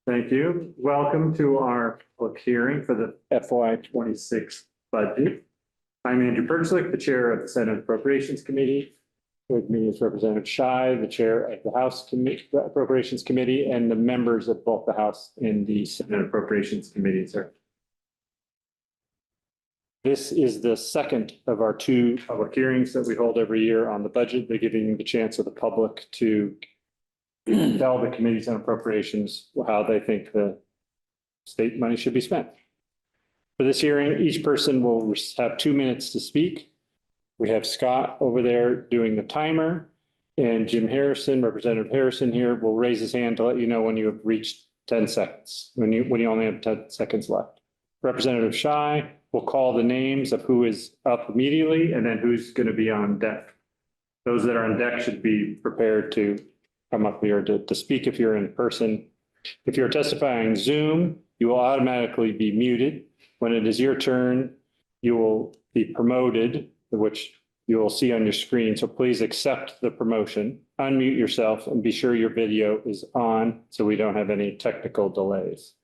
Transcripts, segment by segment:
Thank you. Welcome to our public hearing for the FY26 budget. I'm Andrew Perchlik, the chair of the Senate Appropriations Committee. With me is Representative Shai, the chair of the House Appropriations Committee, and the members of both the House and the Senate Appropriations Committees. This is the second of our two public hearings that we hold every year on the budget. They're giving the chance of the public to tell the committees on appropriations how they think the state money should be spent. For this hearing, each person will have 2 minutes to speak. We have Scott over there doing the timer, and Jim Harrison, Representative Harrison here, will raise his hand to let you know when you have reached 10 seconds, when you only have 10 seconds left. Representative Shai will call the names of who is up immediately and then who's going to be on deck. Those that are on deck should be prepared to come up here to speak if you're in person. If you're testifying Zoom, you will automatically be muted. When it is your turn, you will be promoted, which you will see on your screen. So please accept the promotion, unmute yourself, and be sure your video is on so we don't have any technical delays.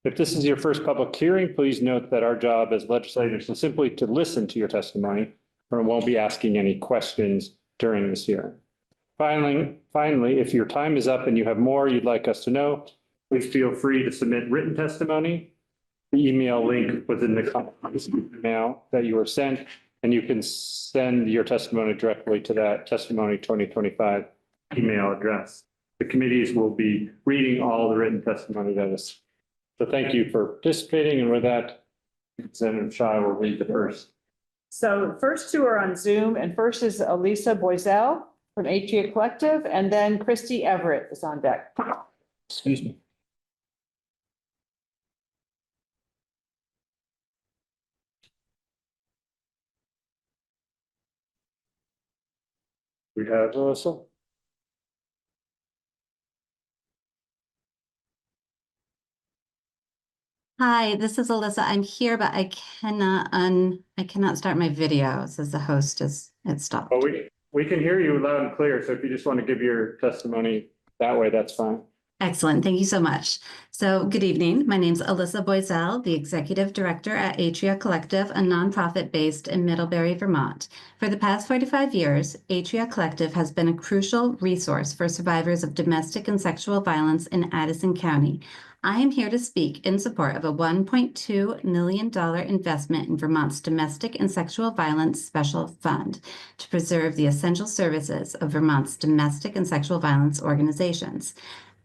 If this is your first public hearing, please note that our job as legislators is simply to listen to your testimony, or won't be asking any questions during this hearing. Finally, if your time is up and you have more you'd like us to know, please feel free to submit written testimony. The email link within the email that you were sent, and you can send your testimony directly to that testimony 2025 email address. The committees will be reading all the written testimony that is. So thank you for participating, and with that, Representative Shai will read the first. So first two are on Zoom, and first is Elisa Boisel from Atria Collective, and then Christy Everett is on deck. Excuse me. We have Alyssa. Hi, this is Alyssa. I'm here, but I cannot start my video. It says the host is stopped. Oh, we can hear you loud and clear. So if you just want to give your testimony that way, that's fine. Excellent. Thank you so much. So good evening. My name is Alyssa Boisel, the Executive Director at Atria Collective, a nonprofit based in Middlebury, Vermont. For the past 45 years, Atria Collective has been a crucial resource for survivors of domestic and sexual violence in Addison County. I am here to speak in support of a $1.2 million investment in Vermont's Domestic and Sexual Violence Special Fund to preserve the essential services of Vermont's domestic and sexual violence organizations.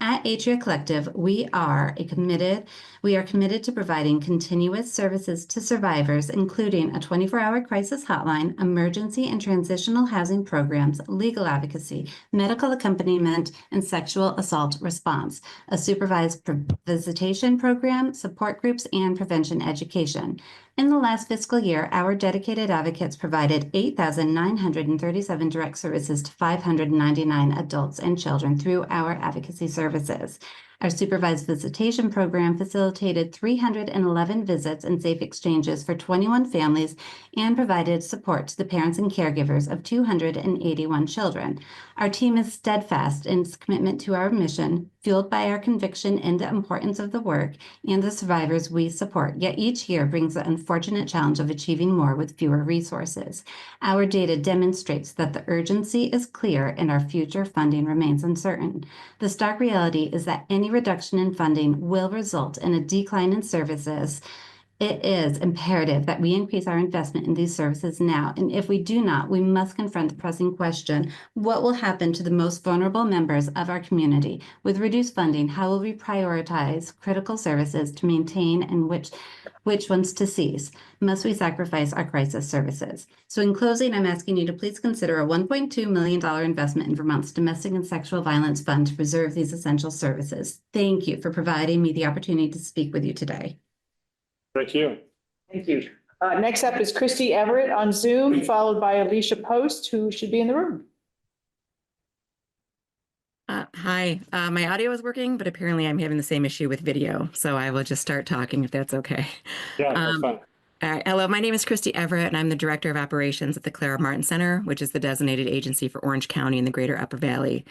At Atria Collective, we are committed to providing continuous services to survivors, including a 24-hour crisis hotline, emergency and transitional housing programs, legal advocacy, medical accompaniment, and sexual assault response, a supervised visitation program, support groups, and prevention education. In the last fiscal year, our dedicated advocates provided 8,937 direct services to 599 adults and children through our advocacy services. Our supervised visitation program facilitated 311 visits and safe exchanges for 21 families and provided support to the parents and caregivers of 281 children. Our team is steadfast in its commitment to our mission, fueled by our conviction in the importance of the work and the survivors we support, yet each year brings the unfortunate challenge of achieving more with fewer resources. Our data demonstrates that the urgency is clear and our future funding remains uncertain. The stark reality is that any reduction in funding will result in a decline in services. It is imperative that we increase our investment in these services now, and if we do not, we must confront the pressing question: what will happen to the most vulnerable members of our community? With reduced funding, how will we prioritize critical services to maintain and which ones to cease? Must we sacrifice our crisis services? So in closing, I'm asking you to please consider a $1.2 million investment in Vermont's Domestic and Sexual Violence Fund to preserve these essential services. Thank you for providing me the opportunity to speak with you today. Thank you. Thank you. Next up is Christy Everett on Zoom, followed by Alicia Post, who should be in the room. Hi, my audio is working, but apparently I'm having the same issue with video. So I will just start talking if that's okay. Yeah, that's fine. Hello, my name is Christy Everett, and I'm the Director of Operations at the Clara Martin Center, which is the designated agency for Orange County and the greater Upper Valley.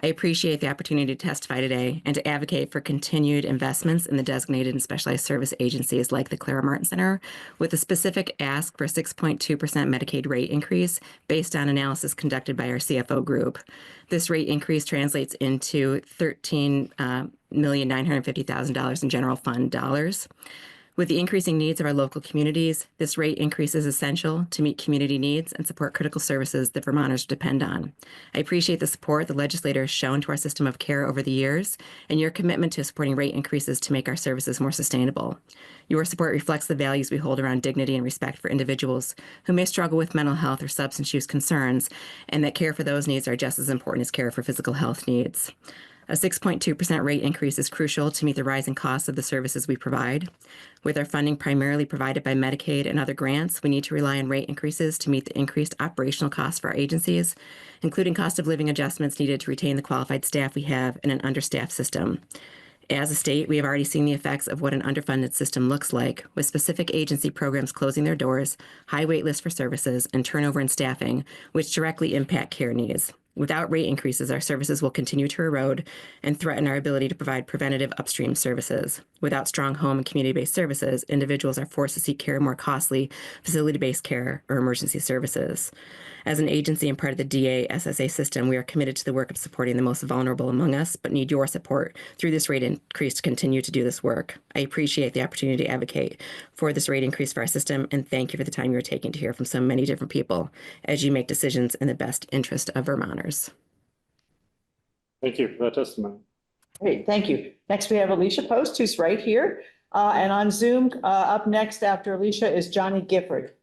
I appreciate the opportunity to testify today and to advocate for continued investments in the designated and specialized service agencies like the Clara Martin Center, with a specific ask for a 6.2% Medicaid rate increase based on analysis conducted by our CFO group. This rate increase translates into $13,950,000 in general fund dollars. With the increasing needs of our local communities, this rate increase is essential to meet community needs and support critical services that Vermonters depend on. I appreciate the support the legislator has shown to our system of care over the years and your commitment to supporting rate increases to make our services more sustainable. Your support reflects the values we hold around dignity and respect for individuals who may struggle with mental health or substance use concerns, and that care for those needs are just as important as care for physical health needs. A 6.2% rate increase is crucial to meet the rising costs of the services we provide. With our funding primarily provided by Medicaid and other grants, we need to rely on rate increases to meet the increased operational costs for our agencies, including cost of living adjustments needed to retain the qualified staff we have in an understaffed system. As a state, we have already seen the effects of what an underfunded system looks like, with specific agency programs closing their doors, high wait lists for services, and turnover in staffing, which directly impact care needs. Without rate increases, our services will continue to erode and threaten our ability to provide preventative upstream services. Without strong home and community-based services, individuals are forced to seek care in more costly facility-based care or emergency services. As an agency and part of the DA SSA system, we are committed to the work of supporting the most vulnerable among us, but need your support through this rate increase to continue to do this work. I appreciate the opportunity to advocate for this rate increase for our system, and thank you for the time you're taking to hear from so many different people as you make decisions in the best interest of Vermonters. Thank you for that testimony. Great, thank you. Next, we have Alicia Post, who's right here. And on Zoom, up next after Alicia is Johnny Gifford.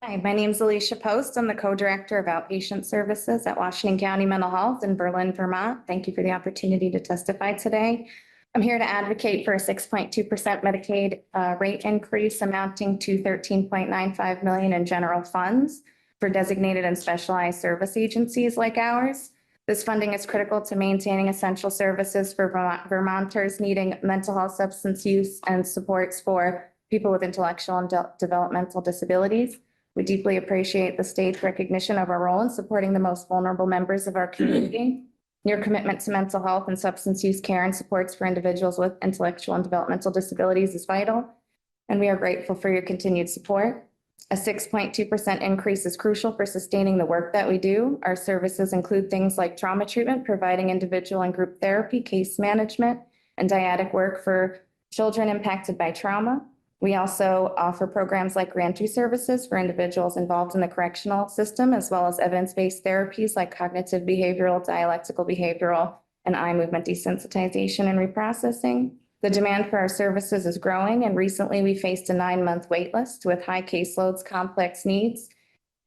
Hi, my name is Alicia Post. I'm the co-director of outpatient services at Washington County Mental Health in Berlin, Vermont. Thank you for the opportunity to testify today. I'm here to advocate for a 6.2% Medicaid rate increase amounting to $13.95 million in general funds for designated and specialized service agencies like ours. This funding is critical to maintaining essential services for Vermonters needing mental health, substance use, and supports for people with intellectual and developmental disabilities. We deeply appreciate the state's recognition of our role in supporting the most vulnerable members of our community. Your commitment to mental health and substance use care and supports for individuals with intellectual and developmental disabilities is vital, and we are grateful for your continued support. A 6.2% increase is crucial for sustaining the work that we do. Our services include things like trauma treatment, providing individual and group therapy, case management, and dyadic work for children impacted by trauma. We also offer programs like reentry services for individuals involved in the correctional system, as well as evidence-based therapies like cognitive behavioral, dialectical behavioral, and eye movement desensitization and reprocessing. The demand for our services is growing, and recently we faced a 9-month wait list with high caseloads, complex needs,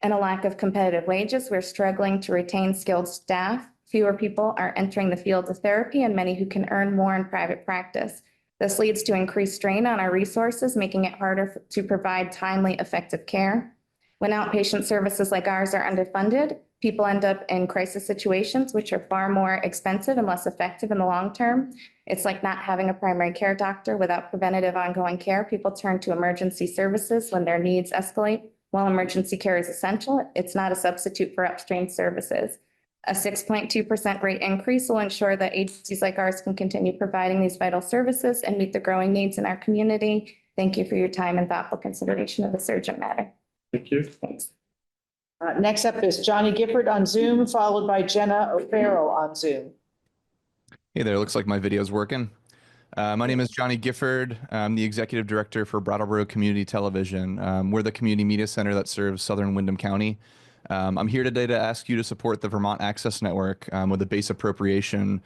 and a lack of competitive wages. We're struggling to retain skilled staff. Fewer people are entering the field of therapy, and many who can earn more in private practice. This leads to increased strain on our resources, making it harder to provide timely, effective care. When outpatient services like ours are underfunded, people end up in crisis situations, which are far more expensive and less effective in the long term. It's like not having a primary care doctor without preventative ongoing care. People turn to emergency services when their needs escalate. While emergency care is essential, it's not a substitute for upstream services. A 6.2% rate increase will ensure that agencies like ours can continue providing these vital services and meet the growing needs in our community. Thank you for your time and thoughtful consideration of this urgent matter. Thank you. Thanks. Next up is Johnny Gifford on Zoom, followed by Jenna O'Farrell on Zoom. Hey there, looks like my video is working. My name is Johnny Gifford. I'm the executive director for Brattleboro Community Television. We're the community media center that serves Southern Windham County. I'm here today to ask you to support the Vermont Access Network with a base appropriation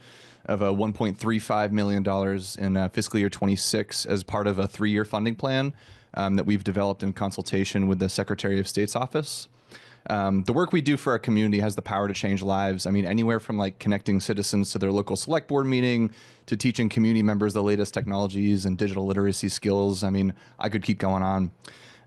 of $1.35 million in fiscal year 26 as part of a 3-year funding plan that we've developed in consultation with the Secretary of State's office. The work we do for our community has the power to change lives. I mean, anywhere from like connecting citizens to their local select board meeting to teaching community members the latest technologies and digital literacy skills. I mean, I could keep going on.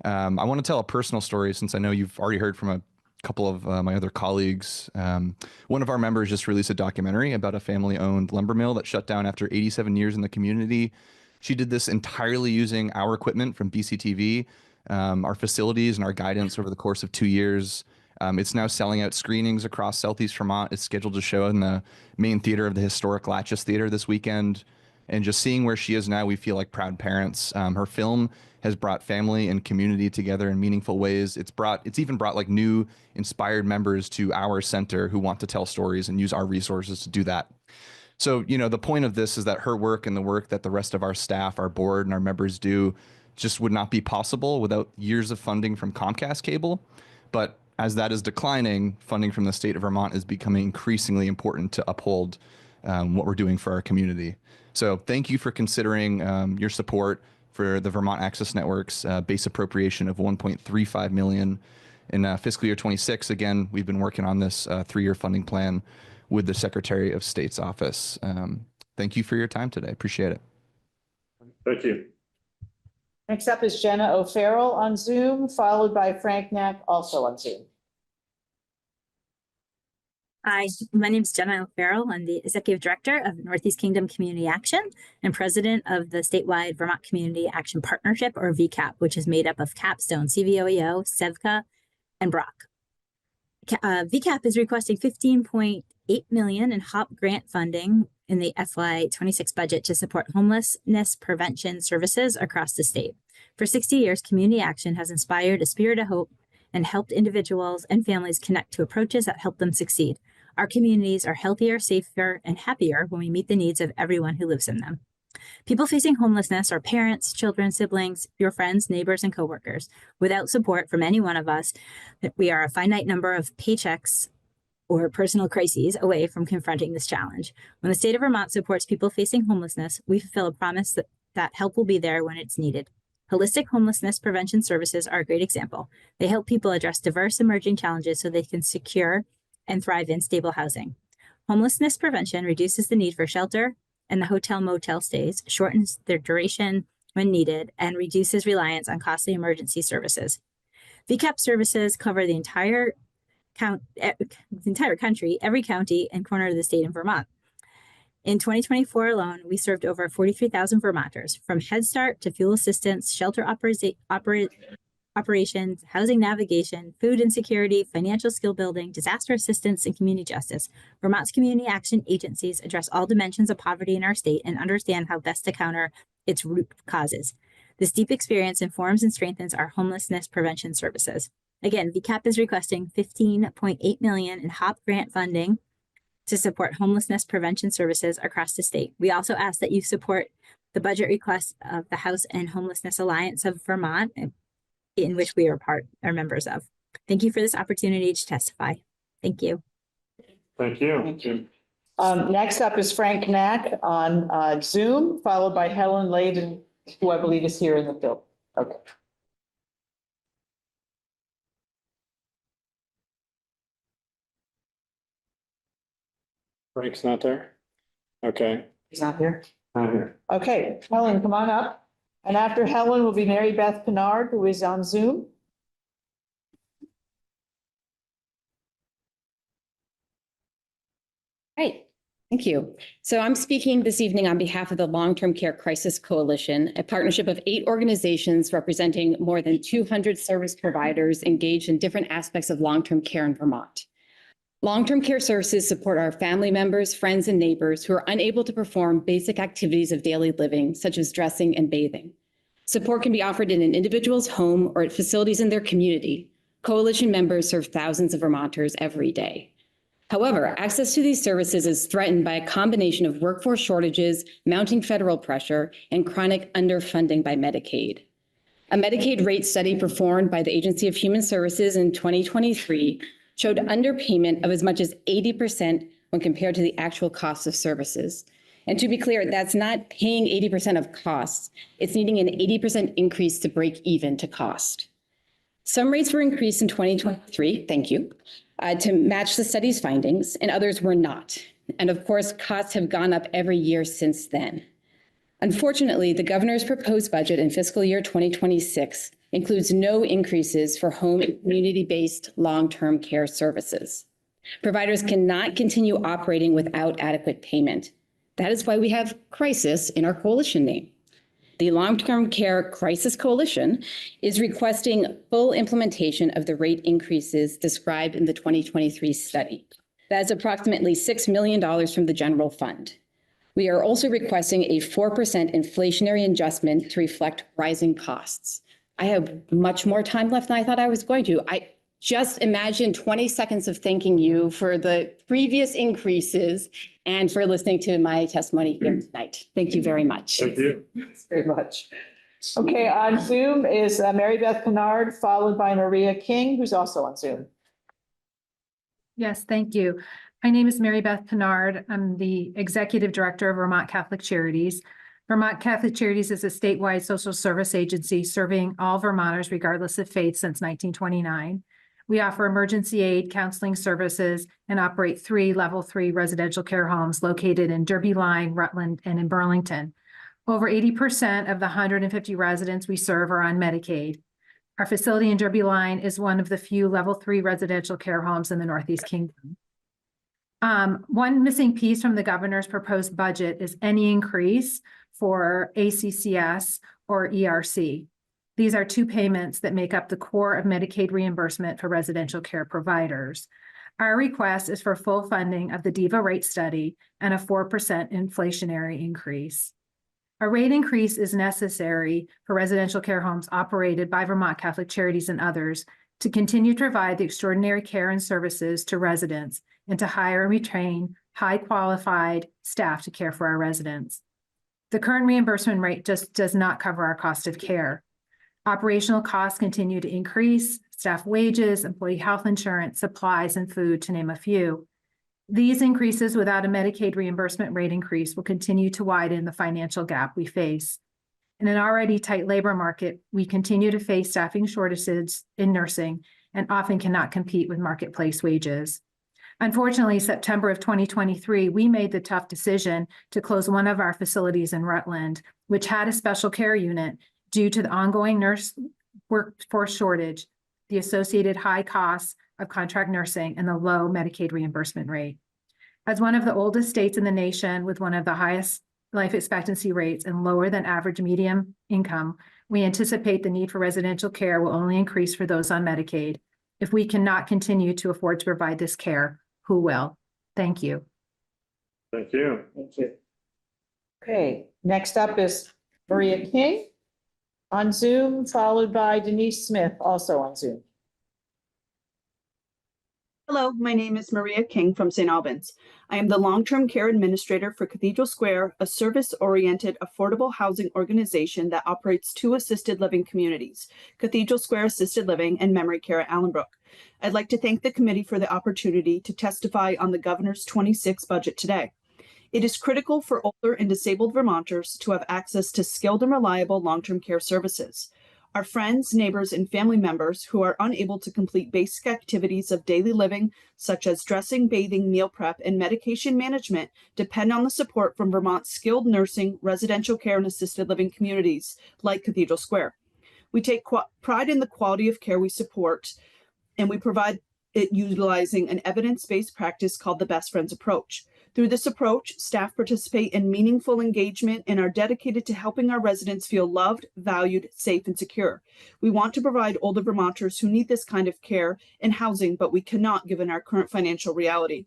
I want to tell a personal story since I know you've already heard from a couple of my other colleagues. One of our members just released a documentary about a family-owned lumber mill that shut down after 87 years in the community. She did this entirely using our equipment from BCTV. our facilities and our guidance over the course of 2 years. It's now selling out screenings across Southeast Vermont. It's scheduled to show in the main theater of the historic Latches Theater this weekend. And just seeing where she is now, we feel like proud parents. Her film has brought family and community together in meaningful ways. It's even brought like new inspired members to our center who want to tell stories and use our resources to do that. So, the point of this is that her work and the work that the rest of our staff, our board, and our members do just would not be possible without years of funding from Comcast Cable. But as that is declining, funding from the state of Vermont is becoming increasingly important to uphold what we're doing for our community. So thank you for considering your support for the Vermont Access Network's base appropriation of $1.35 million in fiscal year 26. Again, we've been working on this 3-year funding plan with the Secretary of State's office. Thank you for your time today. Appreciate it. Thank you. Next up is Jenna O'Farrell on Zoom, followed by Frank Knack, also on Zoom. Hi, my name is Jenna O'Farrell. I'm the Executive Director of Northeast Kingdom Community Action and President of the statewide Vermont Community Action Partnership, or VCAP, which is made up of Capstone, CVOEO, SEVCA, and BROC. VCAP is requesting $15.8 million in HOP grant funding in the FY26 budget to support homelessness prevention services across the state. For 60 years, Community Action has inspired a spirit of hope and helped individuals and families connect to approaches that help them succeed. Our communities are healthier, safer, and happier when we meet the needs of everyone who lives in them. People facing homelessness are parents, children, siblings, your friends, neighbors, and coworkers. Without support from any one of us, we are a finite number of paychecks or personal crises away from confronting this challenge. When the state of Vermont supports people facing homelessness, we fulfill a promise that help will be there when it's needed. Holistic homelessness prevention services are a great example. They help people address diverse emerging challenges so they can secure and thrive in stable housing. Homelessness prevention reduces the need for shelter and the hotel-motel stays, shortens their duration when needed, and reduces reliance on costly emergency services. VCAP services cover the entire country, every county and corner of the state in Vermont. In 2024 alone, we served over 43,000 Vermonters, from Head Start to fuel assistance, shelter operations, housing navigation, food insecurity, financial skill building, disaster assistance, and community justice. Vermont's community action agencies address all dimensions of poverty in our state and understand how best to counter its root causes. This deep experience informs and strengthens our homelessness prevention services. Again, VCAP is requesting $15.8 million in HOP grant funding to support homelessness prevention services across the state. We also ask that you support the budget request of the House and Homelessness Alliance of Vermont, in which we are members of. Thank you for this opportunity to testify. Thank you. Thank you. Thank you. Next up is Frank Knack on Zoom, followed by Helen Layden, who I believe is here in the field. Okay. Frank's not there? Okay. He's not here. Not here. Okay, Helen, come on up. And after Helen will be Mary Beth Pinard, who is on Zoom. Right. Thank you. So I'm speaking this evening on behalf of the Long-Term Care Crisis Coalition, a partnership of 8 organizations representing more than 200 service providers engaged in different aspects of long-term care in Vermont. Long-term care services support our family members, friends, and neighbors who are unable to perform basic activities of daily living, such as dressing and bathing. Support can be offered in an individual's home or at facilities in their community. Coalition members serve thousands of Vermonters every day. However, access to these services is threatened by a combination of workforce shortages, mounting federal pressure, and chronic underfunding by Medicaid. A Medicaid rate study performed by the Agency of Human Services in 2023 showed underpayment of as much as 80% when compared to the actual cost of services. And to be clear, that's not paying 80% of costs. It's needing an 80% increase to break even to cost. Some rates were increased in 2023, thank you, to match the study's findings, and others were not. And of course, costs have gone up every year since then. Unfortunately, the governor's proposed budget in fiscal year 2026 includes no increases for home and community-based long-term care services. Providers cannot continue operating without adequate payment. That is why we have crisis in our coalition name. the Long-Term Care Crisis Coalition is requesting full implementation of the rate increases described in the 2023 study. That is approximately $6 million from the general fund. We are also requesting a 4% inflationary adjustment to reflect rising costs. I have much more time left than I thought I was going to. I just imagine 20 seconds of thanking you for the previous increases and for listening to my testimony here tonight. Thank you very much. Thank you. Thanks very much. Okay, on Zoom is Mary Beth Kennard, followed by Maria King, who's also on Zoom. Yes, thank you. My name is Mary Beth Kennard. I'm the Executive Director of Vermont Catholic Charities. Vermont Catholic Charities is a statewide social service agency serving all Vermonters regardless of faith since 1929. We offer emergency aid, counseling services, and operate 3 level 3 residential care homes located in Derby Line, Rutland, and in Burlington. Over 80% of the 150 residents we serve are on Medicaid. Our facility in Derby Line is one of the few level 3 residential care homes in the Northeast Kingdom. One missing piece from the governor's proposed budget is any increase for ACCS or ERC. These are 2 payments that make up the core of Medicaid reimbursement for residential care providers. Our request is for full funding of the DIVA rate study and a 4% inflationary increase. A rate increase is necessary for residential care homes operated by Vermont Catholic Charities and others to continue to provide the extraordinary care and services to residents and to hire and retrain high qualified staff to care for our residents. The current reimbursement rate just does not cover our cost of care. Operational costs continue to increase, staff wages, employee health insurance, supplies, and food, to name a few. These increases without a Medicaid reimbursement rate increase will continue to widen the financial gap we face. In an already tight labor market, we continue to face staffing shortages in nursing and often cannot compete with marketplace wages. Unfortunately, September of 2023, we made the tough decision to close one of our facilities in Rutland, which had a special care unit due to the ongoing nurse workforce shortage, the associated high costs of contract nursing, and the low Medicaid reimbursement rate. As one of the oldest states in the nation with one of the highest life expectancy rates and lower than average median income, we anticipate the need for residential care will only increase for those on Medicaid. If we cannot continue to afford to provide this care, who will? Thank you. Thank you. Thank you. Okay, next up is Maria King on Zoom, followed by Denise Smith, also on Zoom. Hello, my name is Maria King from St. Albans. I am the long-term care administrator for Cathedral Square, a service-oriented affordable housing organization that operates 2 assisted living communities, Cathedral Square Assisted Living and Memory Care at Allenbrook. I'd like to thank the committee for the opportunity to testify on the governor's 26 budget today. It is critical for older and disabled Vermonters to have access to skilled and reliable long-term care services. Our friends, neighbors, and family members who are unable to complete basic activities of daily living, such as dressing, bathing, meal prep, and medication management, depend on the support from Vermont's skilled nursing, residential care, and assisted living communities like Cathedral Square. We take pride in the quality of care we support, and we provide it utilizing an evidence-based practice called the Best Friends approach. Through this approach, staff participate in meaningful engagement and are dedicated to helping our residents feel loved, valued, safe, and secure. We want to provide older Vermonters who need this kind of care and housing, but we cannot given our current financial reality.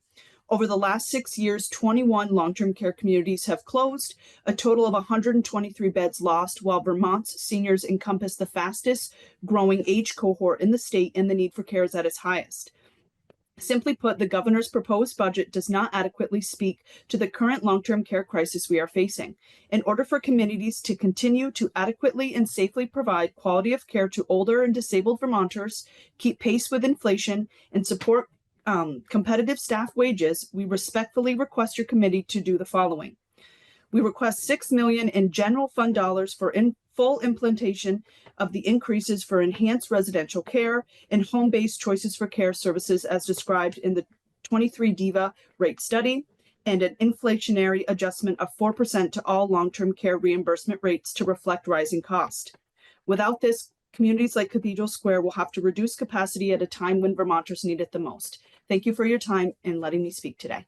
Over the last 6 years, 21 long-term care communities have closed, a total of 123 beds lost, while Vermont's seniors encompass the fastest growing age cohort in the state and the need for care is at its highest. Simply put, the governor's proposed budget does not adequately speak to the current long-term care crisis we are facing. In order for communities to continue to adequately and safely provide quality of care to older and disabled Vermonters, keep pace with inflation, and support competitive staff wages, we respectfully request your committee to do the following. We request $6 million in general fund dollars for full implementation of the increases for enhanced residential care and home-based choices for care services as described in the 23 DIVA rate study, and an inflationary adjustment of 4% to all long-term care reimbursement rates to reflect rising cost. Without this, communities like Cathedral Square will have to reduce capacity at a time when Vermonters need it the most. Thank you for your time and letting me speak today.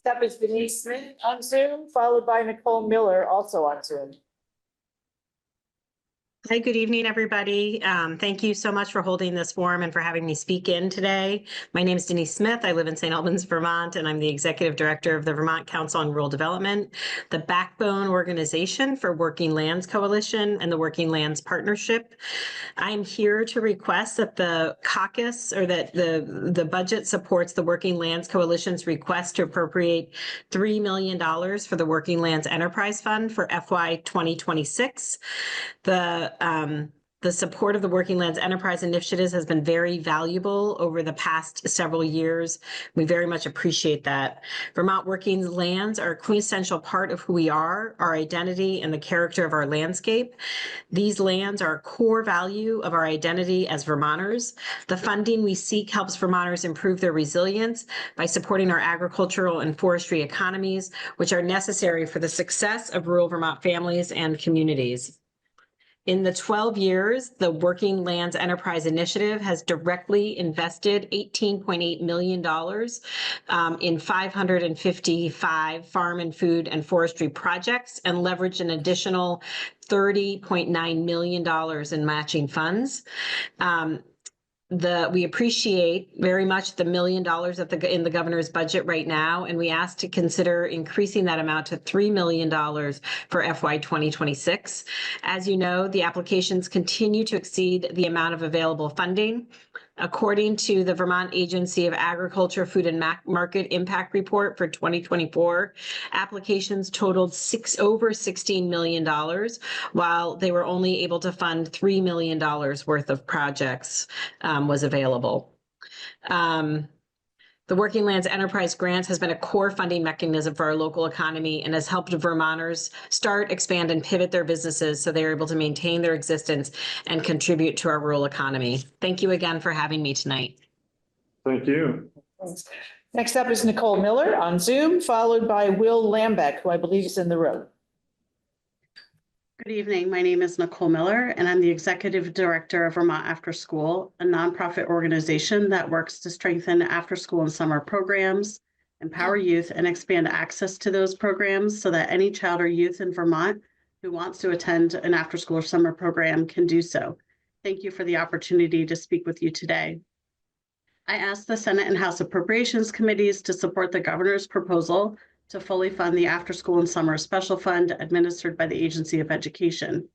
up is Denise Smith on Zoom, followed by Nicole Miller, also on Zoom. Hi, good evening, everybody. Thank you so much for holding this forum and for having me speak in today. My name is Denise Smith. I live in St. Albans, Vermont, and I'm the Executive Director of the Vermont Council on Rural Development, the backbone organization for Working Lands Coalition and the Working Lands Partnership. I'm here to request that the caucus or that the budget supports the Working Lands Coalition's request to appropriate $3 million for the Working Lands Enterprise Fund for FY 2026. The support of the Working Lands Enterprise Initiatives has been very valuable over the past several years. We very much appreciate that. Vermont Working Lands are a quintessential part of who we are, our identity, and the character of our landscape. These lands are a core value of our identity as Vermonters. The funding we seek helps Vermonters improve their resilience by supporting our agricultural and forestry economies, which are necessary for the success of rural Vermont families and communities. In the 12 years, the Working Lands Enterprise Initiative has directly invested $18.8 million in 555 farm and food and forestry projects and leveraged an additional $30.9 million in matching funds. We appreciate very much the $1 million in the governor's budget right now, and we ask to consider increasing that amount to $3 million for FY 2026. As you know, the applications continue to exceed the amount of available funding. According to the Vermont Agency of Agriculture, Food and Market Impact Report for 2024, applications totaled over $16 million, while they were only able to fund $3 million worth of projects was available. The Working Lands Enterprise Grants has been a core funding mechanism for our local economy and has helped Vermonters start, expand, and pivot their businesses so they are able to maintain their existence and contribute to our rural economy. Thank you again for having me tonight. Thank you. Next up is Nicole Miller on Zoom, followed by Will Lambeck, who I believe is in the room. Good evening. My name is Nicole Miller, and I'm the Executive Director of Vermont After School, a nonprofit organization that works to strengthen after-school and summer programs, empower youth, and expand access to those programs so that any child or youth in Vermont who wants to attend an after-school or summer program can do so. Thank you for the opportunity to speak with you today. I asked the Senate and House Appropriations Committees to support the governor's proposal to fully fund the After School and Summer Special Fund administered by the Agency of Education.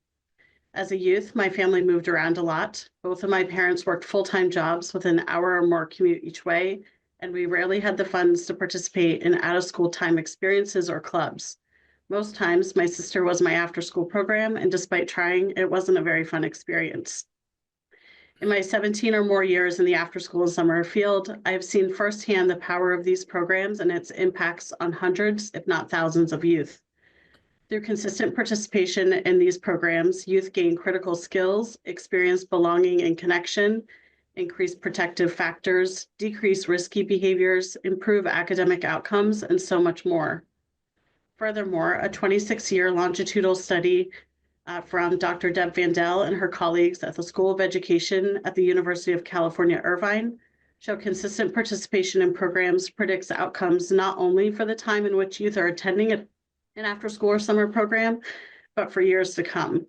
As a youth, my family moved around a lot. Both of my parents worked full-time jobs with an hour or more commute each way, and we rarely had the funds to participate in out-of-school time experiences or clubs. Most times, my sister was my after-school program, and despite trying, it wasn't a very fun experience. In my 17 or more years in the after-school and summer field, I have seen firsthand the power of these programs and its impacts on hundreds, if not thousands, of youth. Through consistent participation in these programs, youth gain critical skills, experience belonging and connection, increase protective factors, decrease risky behaviors, improve academic outcomes, and so much more. Furthermore, a 26-year longitudinal study from Dr. Deb Vandell and her colleagues at the School of Education at the University of California, Irvine, show consistent participation in programs predicts outcomes not only for the time in which youth are attending an after-school or summer program, but for years to come.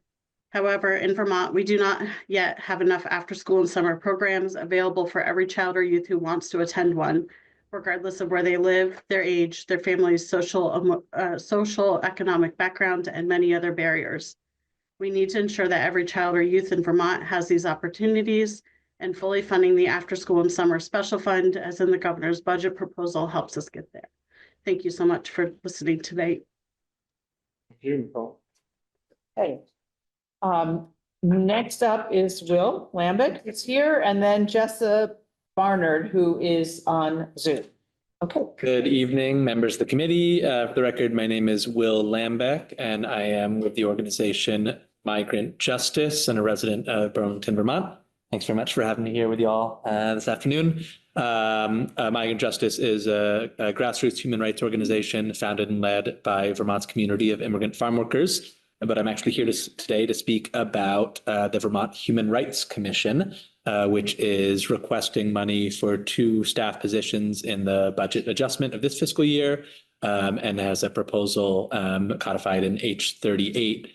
However, in Vermont, we do not yet have enough after-school and summer programs available for every child or youth who wants to attend one, regardless of where they live, their age, their family's social, economic background, and many other barriers. We need to ensure that every child or youth in Vermont has these opportunities, and fully funding the After School and Summer Special Fund, as in the governor's budget proposal, helps us get there. Thank you so much for listening today. Thank you, Nicole. Hey. Next up is Will Lambeck is here, and then Jessa Barnard, who is on Zoom. Okay. Good evening, members of the committee. For the record, my name is Will Lambeck, and I am with the organization Migrant Justice and a resident of Burlington, Vermont. Thanks very much for having me here with you all this afternoon. Migrant Justice is a grassroots human rights organization founded and led by Vermont's community of immigrant farm workers. But I'm actually here today to speak about the Vermont Human Rights Commission, which is requesting money for 2 staff positions in the budget adjustment of this fiscal year, and has a proposal codified in H38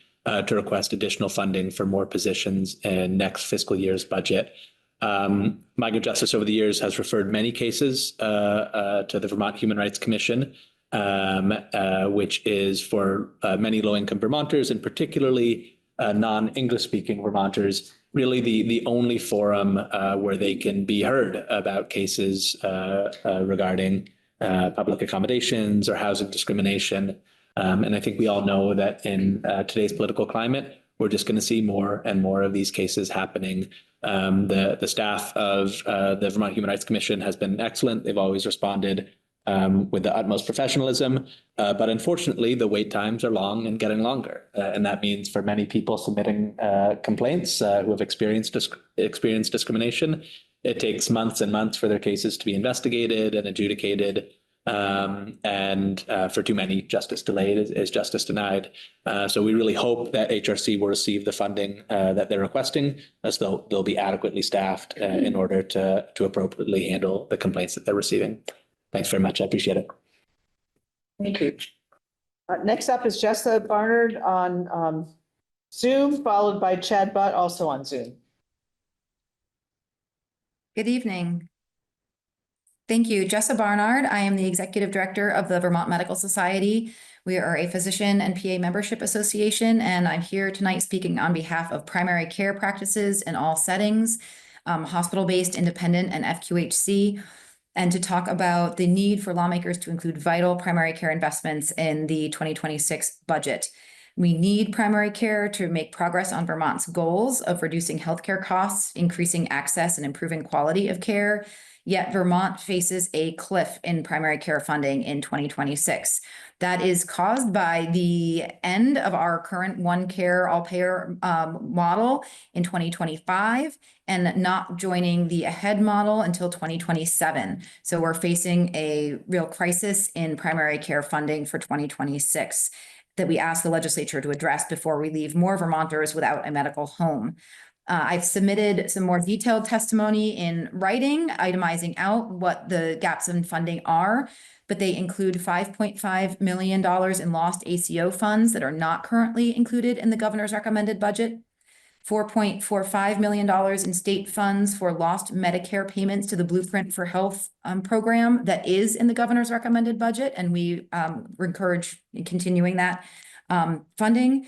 to request additional funding for more positions in next fiscal year's budget. Migrant Justice over the years has referred many cases to the Vermont Human Rights Commission, which is for many low-income Vermonters, and particularly non-English speaking Vermonters, really the only forum where they can be heard about cases regarding public accommodations or housing discrimination. And I think we all know that in today's political climate, we're just going to see more and more of these cases happening. The staff of the Vermont Human Rights Commission has been excellent. They've always responded with the utmost professionalism. But unfortunately, the wait times are long and getting longer. And that means for many people submitting complaints who have experienced discrimination, it takes months and months for their cases to be investigated and adjudicated. And for too many, justice delayed is justice denied. So we really hope that HRC will receive the funding that they're requesting, as they'll be adequately staffed in order to appropriately handle the complaints that they're receiving. Thanks very much. I appreciate it. Thank you. Next up is Jessa Barnard on Zoom, followed by Chad Butt, also on Zoom. Good evening. Thank you. Jessa Barnard. I am the Executive Director of the Vermont Medical Society. We are a physician and PA membership association, and I'm here tonight speaking on behalf of primary care practices in all settings, hospital-based, independent, and FQHC, and to talk about the need for lawmakers to include vital primary care investments in the 2026 budget. We need primary care to make progress on Vermont's goals of reducing healthcare costs, increasing access, and improving quality of care. Yet Vermont faces a cliff in primary care funding in 2026. That is caused by the end of our current one care all payer model in 2025 and not joining the ahead model until 2027. So we're facing a real crisis in primary care funding for 2026 that we ask the legislature to address before we leave more Vermonters without a medical home. I've submitted some more detailed testimony in writing, itemizing out what the gaps in funding are, but they include $5.5 million in lost ACO funds that are not currently included in the governor's recommended budget, $4.45 million in state funds for lost Medicare payments to the Blueprint for Health program that is in the governor's recommended budget, and we encourage continuing that funding,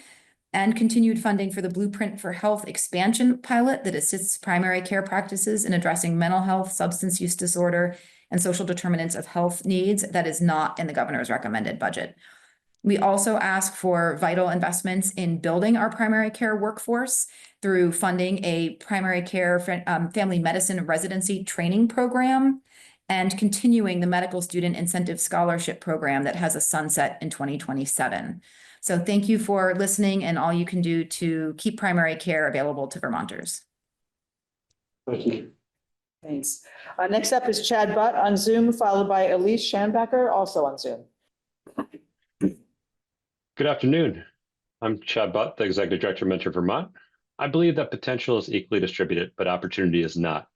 and continued funding for the Blueprint for Health expansion pilot that assists primary care practices in addressing mental health, substance use disorder, and social determinants of health needs that is not in the governor's recommended budget. We also ask for vital investments in building our primary care workforce through funding a primary care family medicine residency training program and continuing the medical student incentive scholarship program that has a sunset in 2027. So thank you for listening and all you can do to keep primary care available to Vermonters. Thank you. Thanks. Next up is Chad Butt on Zoom, followed by Elise Schanbacher, also on Zoom. Good afternoon. I'm Chad Butt, the Executive Director of Mentor Vermont. I believe that potential is equally distributed, but opportunity is not.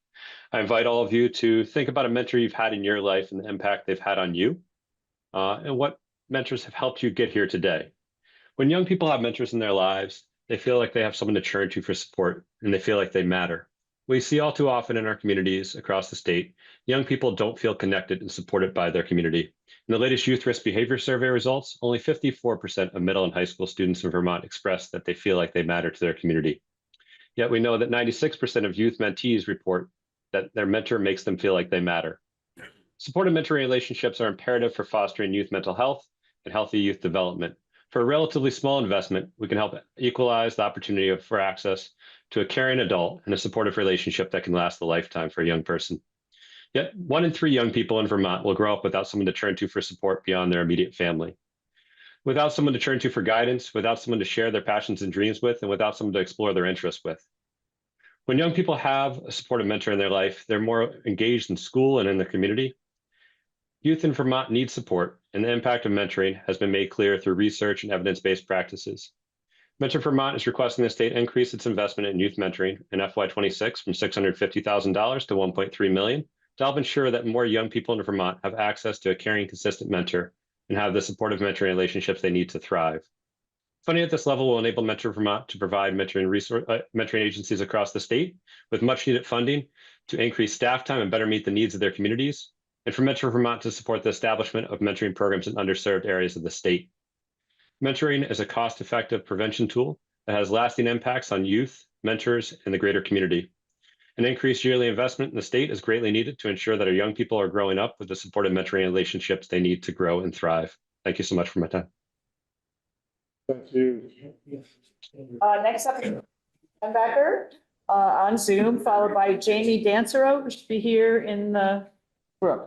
I invite all of you to think about a mentor you've had in your life and the impact they've had on you, and what mentors have helped you get here today. When young people have mentors in their lives, they feel like they have someone to turn to for support, and they feel like they matter. We see all too often in our communities across the state, young people don't feel connected and supported by their community. In the latest Youth Risk Behavior Survey results, only 54% of middle and high school students in Vermont express that they feel like they matter to their community. Yet we know that 96% of youth mentees report that their mentor makes them feel like they matter. Supportive mentoring relationships are imperative for fostering youth mental health and healthy youth development. For a relatively small investment, we can help equalize the opportunity for access to a caring adult and a supportive relationship that can last a lifetime for a young person. Yet 1 in 3 young people in Vermont will grow up without someone to turn to for support beyond their immediate family. Without someone to turn to for guidance, without someone to share their passions and dreams with, and without someone to explore their interests with. When young people have a supportive mentor in their life, they're more engaged in school and in the community. Youth in Vermont need support, and the impact of mentoring has been made clear through research and evidence-based practices. Mentor Vermont is requesting the state increase its investment in youth mentoring in FY26 from $650,000 to $1.3 million to help ensure that more young people in Vermont have access to a caring, consistent mentor and have the supportive mentoring relationships they need to thrive. Funding at this level will enable Mentor Vermont to provide mentoring agencies across the state with much needed funding to increase staff time and better meet the needs of their communities, and for Mentor Vermont to support the establishment of mentoring programs in underserved areas of the state. Mentoring is a cost-effective prevention tool that has lasting impacts on youth, mentors, and the greater community. An increased yearly investment in the state is greatly needed to ensure that our young people are growing up with the supportive mentoring relationships they need to grow and thrive. Thank you so much for my time. Thank you. Next up, Becker on Zoom, followed by Jamie Dancero, who should be here in the room.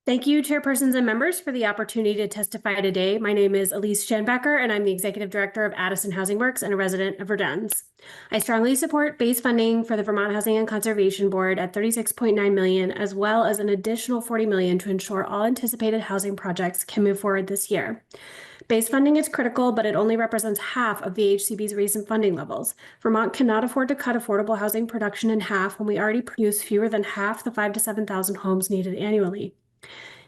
Thank you, chairpersons and members, for the opportunity to testify today. My name is Elise Schanbacher, and I'm the Executive Director of Addison Housing Works and a resident of Verdun's. I strongly support base funding for the Vermont Housing and Conservation Board at $36.9 million, as well as an additional $40 million to ensure all anticipated housing projects can move forward this year. Base funding is critical, but it only represents half of VHCB's recent funding levels. Vermont cannot afford to cut affordable housing production in half when we already produce fewer than half the 5,000 to 7,000 homes needed annually.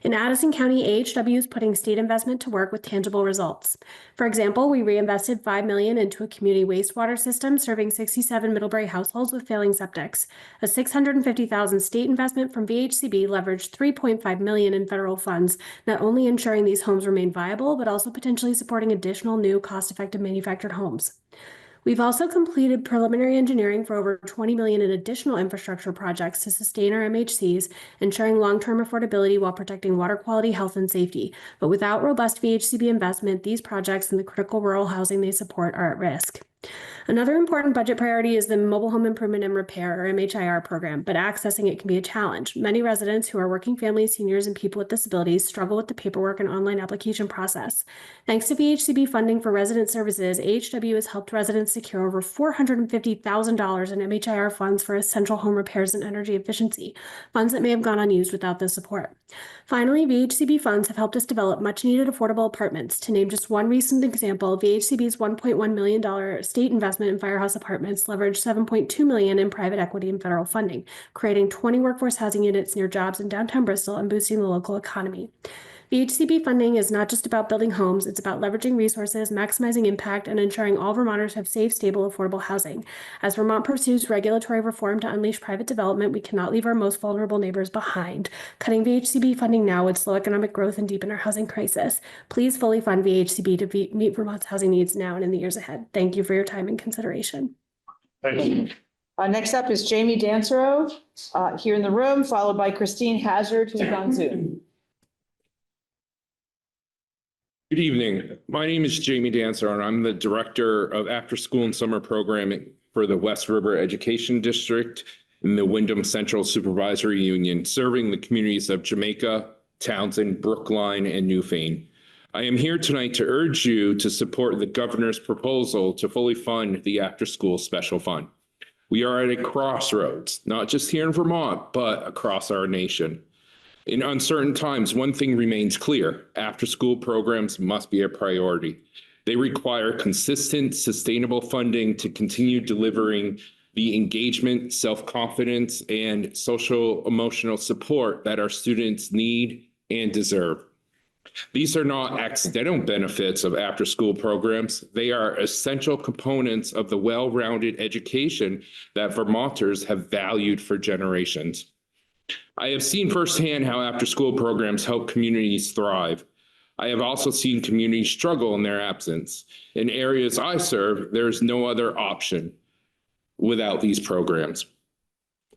In Addison County, AHW is putting state investment to work with tangible results. For example, we reinvested $5 million into a community wastewater system serving 67 Middlebury households with failing septics. A $650,000 state investment from VHCB leveraged $3.5 million in federal funds, not only ensuring these homes remain viable, but also potentially supporting additional new cost-effective manufactured homes. We've also completed preliminary engineering for over $20 million in additional infrastructure projects to sustain our MHCs, ensuring long-term affordability while protecting water quality, health, and safety. But without robust VHCB investment, these projects and the critical rural housing they support are at risk. Another important budget priority is the Mobile Home Improvement and Repair, or MHIR program, but accessing it can be a challenge. Many residents who are working families, seniors, and people with disabilities struggle with the paperwork and online application process. Thanks to VHCB funding for resident services, AHW has helped residents secure over $450,000 in MHIR funds for essential home repairs and energy efficiency, funds that may have gone unused without this support. Finally, VHCB funds have helped us develop much-needed affordable apartments. To name just one recent example, VHCB's $1.1 million state investment in Firehouse Apartments leveraged $7.2 million in private equity and federal funding, creating 20 workforce housing units near jobs in downtown Bristol and boosting the local economy. VHCB funding is not just about building homes, it's about leveraging resources, maximizing impact, and ensuring all Vermonters have safe, stable, affordable housing. As Vermont pursues regulatory reform to unleash private development, we cannot leave our most vulnerable neighbors behind. Cutting VHCB funding now would slow economic growth and deepen our housing crisis. Please fully fund VHCB to meet Vermont's housing needs now and in the years ahead. Thank you for your time and consideration. Thank you. Next up is Jamie Dancero here in the room, followed by Christine Hazard, who's on Zoom. Good evening. My name is Jamie Dancer, and I'm the Director of After School and Summer Programming for the West River Education District in the Wyndham Central Supervisory Union, serving the communities of Jamaica, Townsend, Brookline, and Newfane. I am here tonight to urge you to support the governor's proposal to fully fund the After School Special Fund. We are at a crossroads, not just here in Vermont, but across our nation. In uncertain times, one thing remains clear: after-school programs must be a priority. They require consistent, sustainable funding to continue delivering the engagement, self-confidence, and social-emotional support that our students need and deserve. These are not accidental benefits of after-school programs. They are essential components of the well-rounded education that Vermonters have valued for generations. I have seen firsthand how after-school programs help communities thrive. I have also seen communities struggle in their absence. In areas I serve, there is no other option without these programs.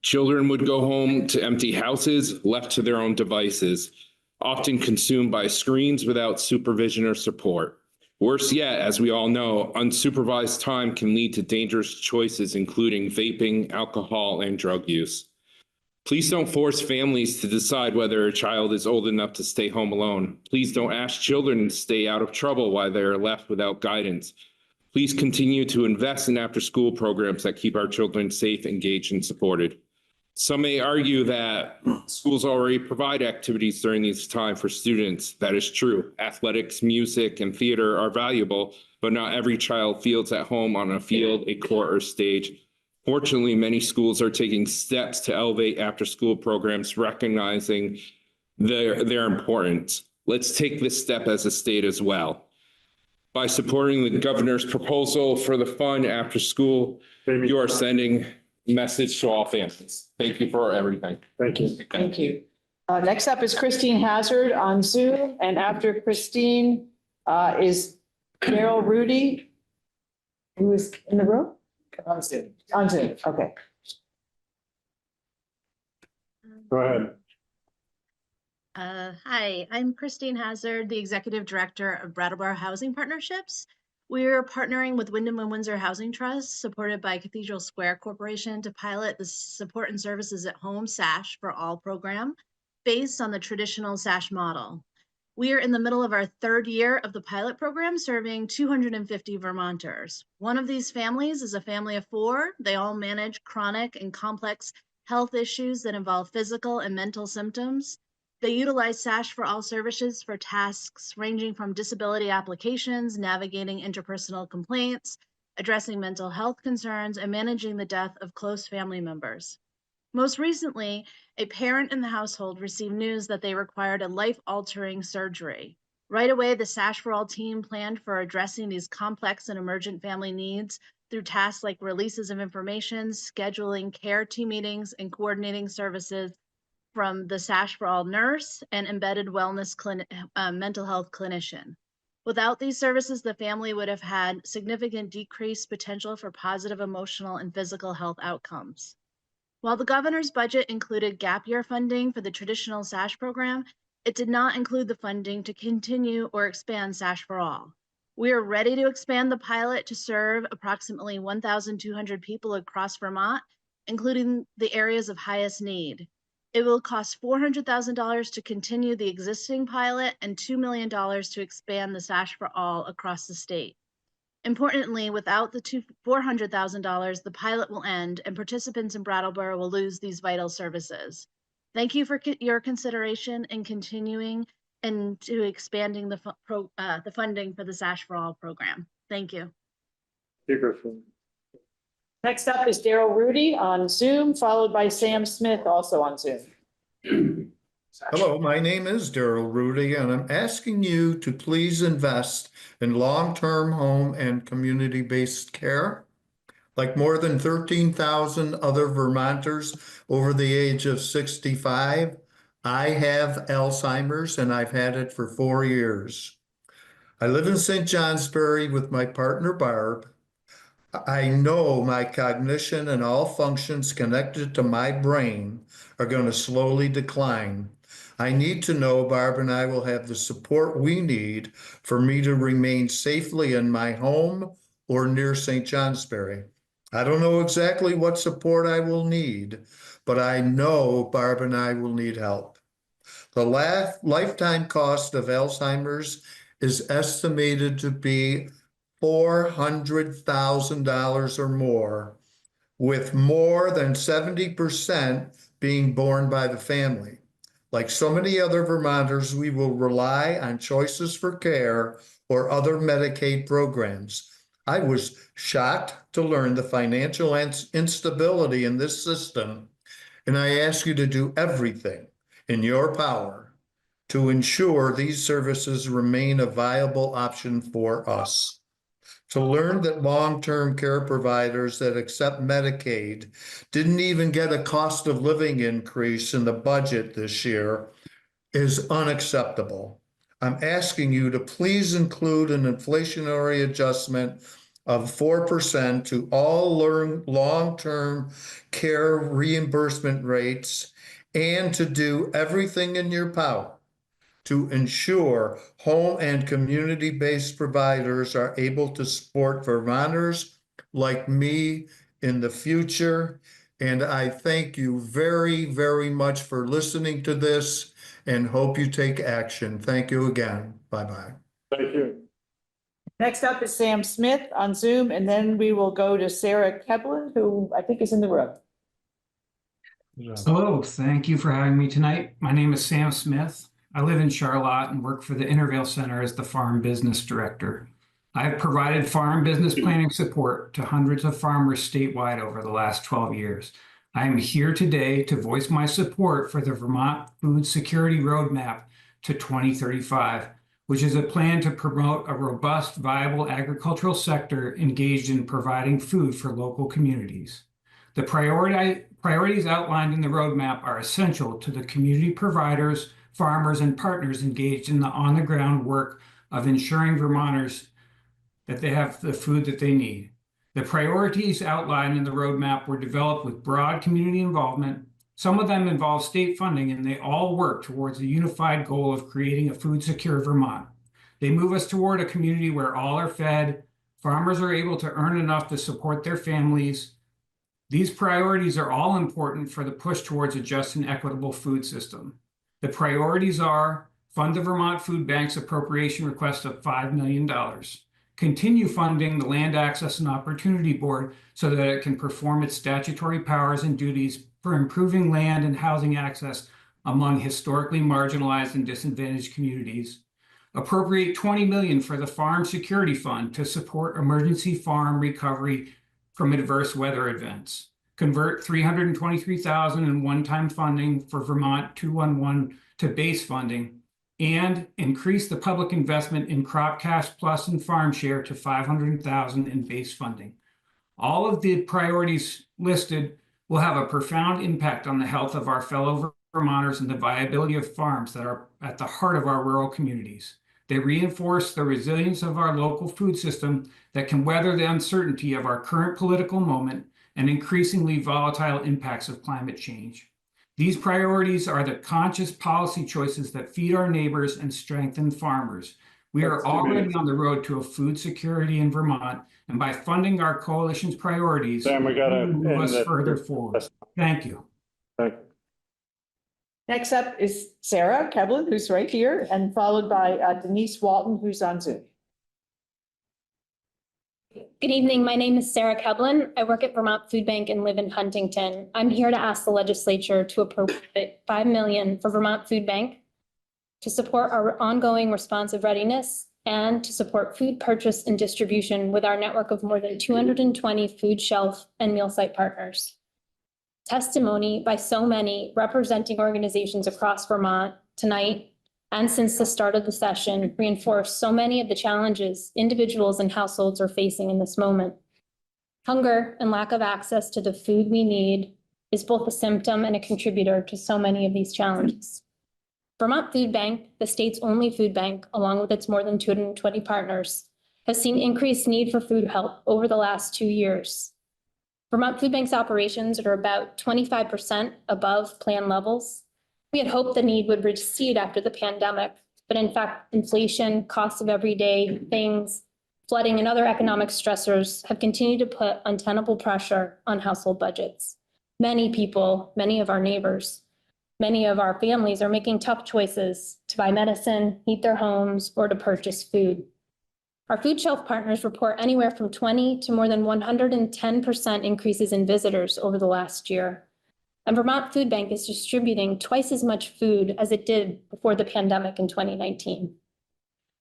Children would go home to empty houses, left to their own devices, often consumed by screens without supervision or support. Worse yet, as we all know, unsupervised time can lead to dangerous choices, including vaping, alcohol, and drug use. Please don't force families to decide whether a child is old enough to stay home alone. Please don't ask children to stay out of trouble while they are left without guidance. Please continue to invest in after-school programs that keep our children safe, engaged, and supported. Some may argue that schools already provide activities during this time for students. That is true. Athletics, music, and theater are valuable, but not every child feels at home on a field, a court, or stage. Fortunately, many schools are taking steps to elevate after-school programs, recognizing They're important. Let's take this step as a state as well. By supporting the governor's proposal for the fund after school, you are sending a message to all families. Thank you for everything. Thank you. Thank you. Next up is Christine Hazard on Zoom, and after Christine is Carol Rudy, who is in the room? On Zoom. On Zoom, okay. Go ahead. Hi, I'm Christine Hazard, the Executive Director of Brattleboro Housing Partnerships. We're partnering with Wyndham and Windsor Housing Trust, supported by Cathedral Square Corporation, to pilot the Support and Services at Home SASH for All program based on the traditional SASH model. We are in the middle of our third year of the pilot program, serving 250 Vermonters. One of these families is a family of 4. They all manage chronic and complex health issues that involve physical and mental symptoms. They utilize SASH for All services for tasks ranging from disability applications, navigating interpersonal complaints, addressing mental health concerns, and managing the death of close family members. Most recently, a parent in the household received news that they required a life-altering surgery. Right away, the SASH for All team planned for addressing these complex and emergent family needs through tasks like releases of information, scheduling care team meetings, and coordinating services from the SASH for All nurse and embedded wellness mental health clinician. Without these services, the family would have had significant decreased potential for positive emotional and physical health outcomes. While the governor's budget included gap year funding for the traditional SASH program, it did not include the funding to continue or expand SASH for All. We are ready to expand the pilot to serve approximately 1,200 people across Vermont, including the areas of highest need. It will cost $400,000 to continue the existing pilot and $2 million to expand the SASH for All across the state. Importantly, without the $400,000, the pilot will end and participants in Brattleboro will lose these vital services. Thank you for your consideration in continuing and to expanding the funding for the SASH for All program. Thank you. Next up is Daryl Rudy on Zoom, followed by Sam Smith, also on Zoom. Hello, my name is Daryl Rudy, and I'm asking you to please invest in long-term home and community-based care. Like more than 13,000 other Vermonters over the age of 65, I have Alzheimer's and I've had it for 4 years. I live in St. Johnsbury with my partner, Barb. I know my cognition and all functions connected to my brain are going to slowly decline. I need to know Barb and I will have the support we need for me to remain safely in my home or near St. Johnsbury. I don't know exactly what support I will need, but I know Barb and I will need help. The lifetime cost of Alzheimer's is estimated to be $400,000 or more, with more than 70% being borne by the family. Like so many other Vermonters, we will rely on choices for care or other Medicaid programs. I was shocked to learn the financial instability in this system, and I ask you to do everything in your power to ensure these services remain a viable option for us. To learn that long-term care providers that accept Medicaid didn't even get a cost of living increase in the budget this year is unacceptable. I'm asking you to please include an inflationary adjustment of 4% to all long-term care reimbursement rates and to do everything in your power to ensure home and community-based providers are able to support Vermonters like me in the future. And I thank you very, very much for listening to this and hope you take action. Thank you again. Bye-bye. Thank you. Next up is Sam Smith on Zoom, and then we will go to Sarah Keblin, who I think is in the room. Hello, thank you for having me tonight. My name is Sam Smith. I live in Charlotte and work for the Intervale Center as the Farm Business Director. I have provided farm business planning support to hundreds of farmers statewide over the last 12 years. I am here today to voice my support for the Vermont Food Security Roadmap to 2035, which is a plan to promote a robust, viable agricultural sector engaged in providing food for local communities. The priorities outlined in the roadmap are essential to the community providers, farmers, and partners engaged in the on-the-ground work of ensuring Vermonters that they have the food that they need. The priorities outlined in the roadmap were developed with broad community involvement. Some of them involve state funding, and they all work towards a unified goal of creating a food-secure Vermont. They move us toward a community where all are fed, farmers are able to earn enough to support their families. These priorities are all important for the push towards a just and equitable food system. The priorities are fund the Vermont Food Bank's appropriation request of $5 million. Continue funding the Land Access and Opportunity Board so that it can perform its statutory powers and duties for improving land and housing access among historically marginalized and disadvantaged communities. Appropriate $20 million for the Farm Security Fund to support emergency farm recovery from adverse weather events. Convert $323,000 in one-time funding for Vermont 211 to base funding, and increase the public investment in Crop Cash Plus and Farm Share to $500,000 in base funding. All of the priorities listed will have a profound impact on the health of our fellow Vermonters and the viability of farms that are at the heart of our rural communities. They reinforce the resilience of our local food system that can weather the uncertainty of our current political moment and increasingly volatile impacts of climate change. These priorities are the conscious policy choices that feed our neighbors and strengthen farmers. We are already on the road to a food security in Vermont, and by funding our coalition's priorities, Sam, we gotta move us end further forward. Thank you. Thank you. Next up is Sarah Kevlin, who's right here, and followed by Denise Walton, who's on Zoom. Good evening. My name is Sarah Kevlin. I work at Vermont Food Bank and live in Huntington. I'm here to ask the legislature to appropriate $5 million for Vermont Food Bank to support our ongoing responsive readiness and to support food purchase and distribution with our network of more than 220 food shelf and meal site partners. Testimony by so many representing organizations across Vermont tonight and since the start of the session reinforce so many of the challenges individuals and households are facing in this moment. Hunger and lack of access to the food we need is both a symptom and a contributor to so many of these challenges. Vermont Food Bank, the state's only food bank, along with its more than 220 partners, has seen increased need for food help over the last 2 years. Vermont Food Bank's operations are about 25% above plan levels. We had hoped the need would recede after the pandemic, but in fact, inflation, costs of everyday things, flooding, and other economic stressors have continued to put untenable pressure on household budgets. Many people, many of our neighbors, many of our families are making tough choices to buy medicine, heat their homes, or to purchase food. Our food shelf partners report anywhere from 20 to more than 110% increases in visitors over the last year. And Vermont Food Bank is distributing twice as much food as it did before the pandemic in 2019.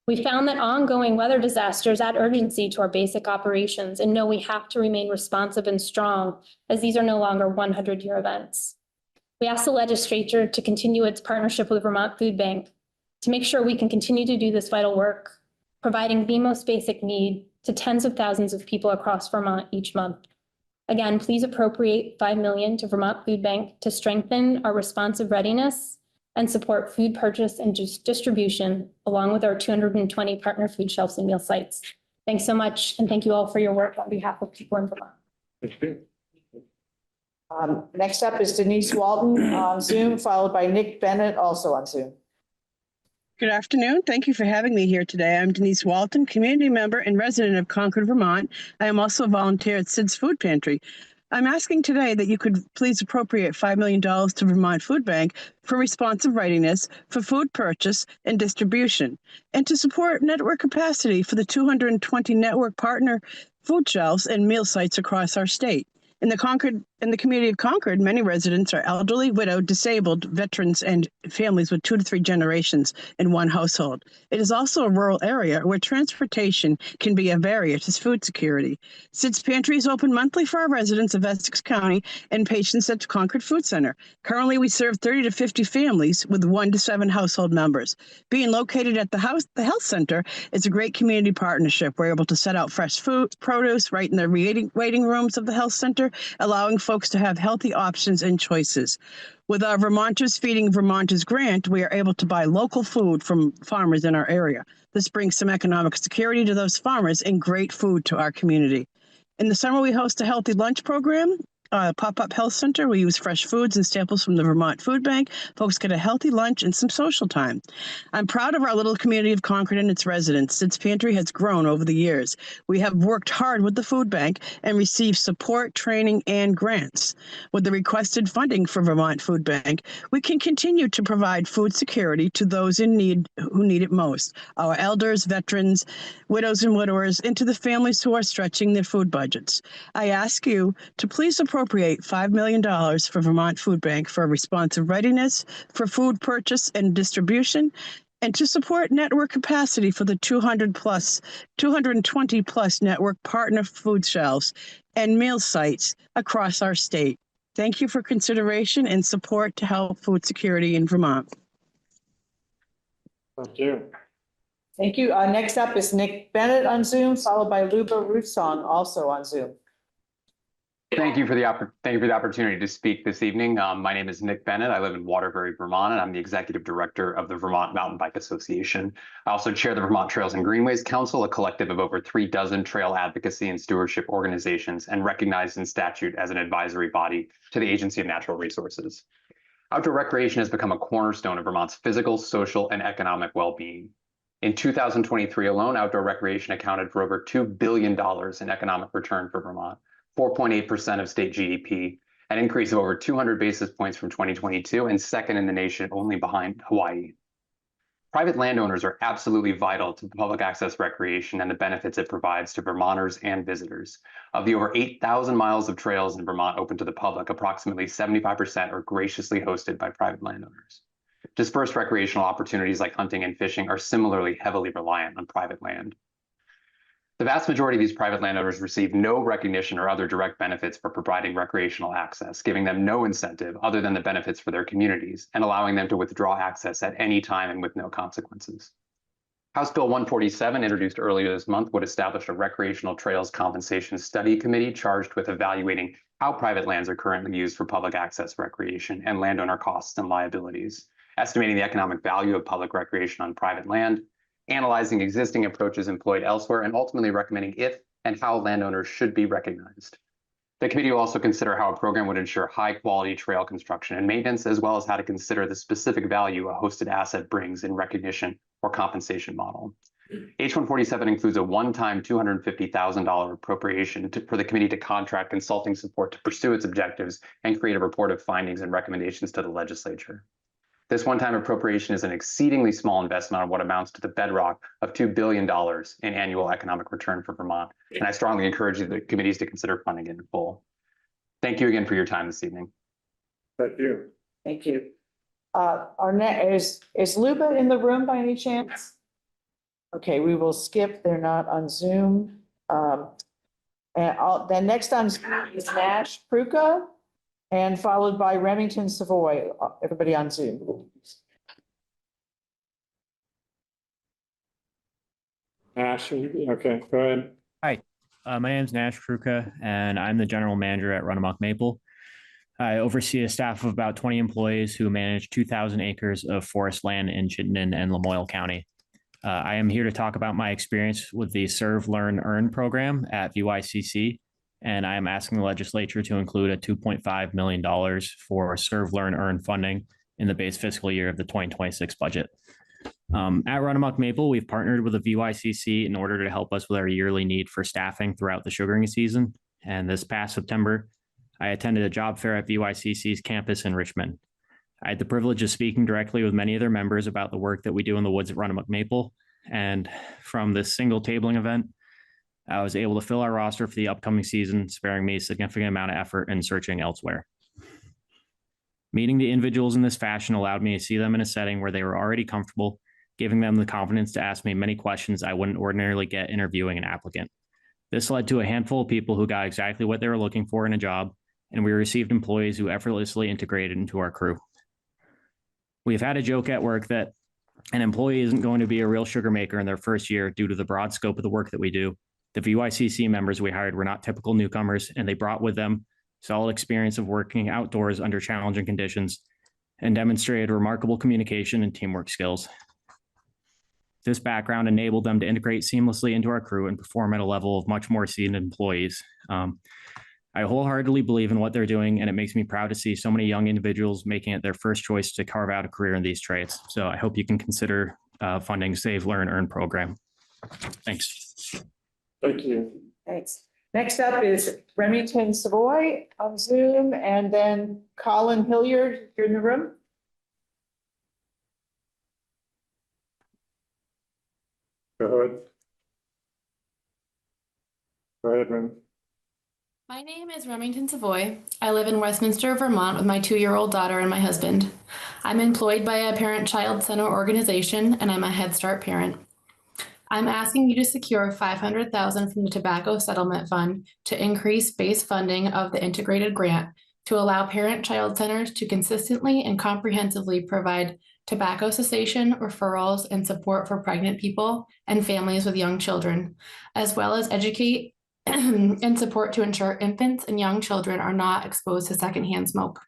We found that ongoing weather disasters add urgency to our basic operations and know we have to remain responsive and strong as these are no longer 100-year events. We ask the legislature to continue its partnership with Vermont Food Bank to make sure we can continue to do this vital work, providing the most basic need to tens of thousands of people across Vermont each month. Again, please appropriate $5 million to Vermont Food Bank to strengthen our responsive readiness and support food purchase and distribution, along with our 220 partner food shelves and meal sites. Thanks so much, and thank you all for your work on behalf of people in Vermont. Thank you. Next up is Denise Walton on Zoom, followed by Nick Bennett, also on Zoom. Good afternoon. Thank you for having me here today. I'm Denise Walton, community member and resident of Concord, Vermont. I am also a volunteer at Sid's Food Pantry. I'm asking today that you could please appropriate $5 million to Vermont Food Bank for responsive readiness for food purchase and distribution, and to support network capacity for the 220 network partner food shelves and meal sites across our state. In the Concord In the community of Concord, many residents are elderly, widowed, disabled, veterans, and families with 2 to 3 generations in one household. It is also a rural area where transportation can be a barrier to food security. Sid's Pantry is open monthly for our residents of Essex County and patients at Concord Food Center. Currently, we serve 30 to 50 families with 1 to 7 household members. Being located at the health center is a great community partnership. We're able to set out fresh food, produce right in the waiting rooms of the health center, allowing folks to have healthy options and choices. With our Vermonters Feeding Vermonters grant, we are able to buy local food from farmers in our area. This brings some economic security to those farmers and great food to our community. In the summer, we host a healthy lunch program. Pop-up health center. We use fresh foods and staples from the Vermont Food Bank. Folks get a healthy lunch and some social time. I'm proud of our little community of Concord and its residents. Sid's Pantry has grown over the years. We have worked hard with the food bank and received support, training, and grants. With the requested funding for Vermont Food Bank, we can continue to provide food security to those in need who need it most. Our elders, veterans, widows and widowers, and to the families who are stretching their food budgets. I ask you to please appropriate $5 million for Vermont Food Bank for responsive readiness, for food purchase and distribution, and to support network capacity for the 220 plus network partner food shelves and meal sites across our state. Thank you for consideration and support to help food security in Vermont. Thank you. Thank you. Next up is Nick Bennett on Zoom, followed by Luba Ruthsong, also on Zoom. Thank you for the opportunity to speak this evening. My name is Nick Bennett. I live in Waterbury, Vermont, and I'm the executive director of the Vermont Mountain Bike Association. I also chair the Vermont Trails and Greenways Council, a collective of over 36 trail advocacy and stewardship organizations, and recognized in statute as an advisory body to the Agency of Natural Resources. Outdoor recreation has become a cornerstone of Vermont's physical, social, and economic well-being. In 2023 alone, outdoor recreation accounted for over $2 billion in economic return for Vermont, 4.8% of state GDP, an increase of over 200 basis points from 2022, and second in the nation, only behind Hawaii. Private landowners are absolutely vital to public access recreation and the benefits it provides to Vermonters and visitors. Of the over 8,000 miles of trails in Vermont open to the public, approximately 75% are graciously hosted by private landowners. Dispersed recreational opportunities like hunting and fishing are similarly heavily reliant on private land. The vast majority of these private landowners receive no recognition or other direct benefits for providing recreational access, giving them no incentive other than the benefits for their communities and allowing them to withdraw access at any time and with no consequences. House Bill 147, introduced earlier this month, would establish a recreational trails compensation study committee charged with evaluating how private lands are currently used for public access recreation and landowner costs and liabilities, estimating the economic value of public recreation on private land, analyzing existing approaches employed elsewhere, and ultimately recommending if and how landowners should be recognized. The committee will also consider how a program would ensure high-quality trail construction and maintenance, as well as how to consider the specific value a hosted asset brings in recognition or compensation model. H147 includes a one-time $250,000 appropriation for the committee to contract consulting support to pursue its objectives and create a report of findings and recommendations to the legislature. This one-time appropriation is an exceedingly small investment on what amounts to the bedrock of $2 billion in annual economic return for Vermont, and I strongly encourage the committees to consider funding it in full. Thank you again for your time this evening. Thank you. Thank you. Is Luba in the room by any chance? Okay, we will skip. They're not on Zoom. Then next on Zoom is Nash Pruka, and followed by Remington Savoy. Everybody on Zoom. Nash, okay, go ahead. Hi, my name is Nash Pruka, and I'm the general manager at Run Amok Maple. I oversee a staff of about 20 employees who manage 2,000 acres of forest land in Chittenden and Lamoille County. I am here to talk about my experience with the Serve, Learn, Earn program at VYCC, and I am asking the legislature to include a $2.5 million for Serve, Learn, Earn funding in the base fiscal year of the 2026 budget. At Run Amok Maple, we've partnered with the VYCC in order to help us with our yearly need for staffing throughout the sugaring season. And this past September, I attended a job fair at VYCC's campus in Richmond. I had the privilege of speaking directly with many of their members about the work that we do in the woods at Run Amok Maple. And from this single tabling event, I was able to fill our roster for the upcoming season, sparing me a significant amount of effort in searching elsewhere. Meeting the individuals in this fashion allowed me to see them in a setting where they were already comfortable, giving them the confidence to ask me many questions I wouldn't ordinarily get interviewing an applicant. This led to a handful of people who got exactly what they were looking for in a job, and we received employees who effortlessly integrated into our crew. We've had a joke at work that an employee isn't going to be a real sugar maker in their first year due to the broad scope of the work that we do. The VYCC members we hired were not typical newcomers, and they brought with them solid experience of working outdoors under challenging conditions and demonstrated remarkable communication and teamwork skills. This background enabled them to integrate seamlessly into our crew and perform at a level of much more seasoned employees. I wholeheartedly believe in what they're doing, and it makes me proud to see so many young individuals making it their first choice to carve out a career in these trades. So I hope you can consider funding Save, Learn, Earn program. Thanks. Thank you. Thanks. Next up is Remington Savoy on Zoom, and then Colin Hilliard, you're in the room. Go ahead. Go ahead, Rem. My name is Remington Savoy. I live in Westminster, Vermont with my 2-year-old daughter and my husband. I'm employed by a parent-child center organization, and I'm a Head Start parent. I'm asking you to secure $500,000 from the Tobacco Settlement Fund to increase base funding of the integrated grant to allow parent-child centers to consistently and comprehensively provide tobacco cessation, referrals, and support for pregnant people and families with young children, as well as educate and support to ensure infants and young children are not exposed to secondhand smoke.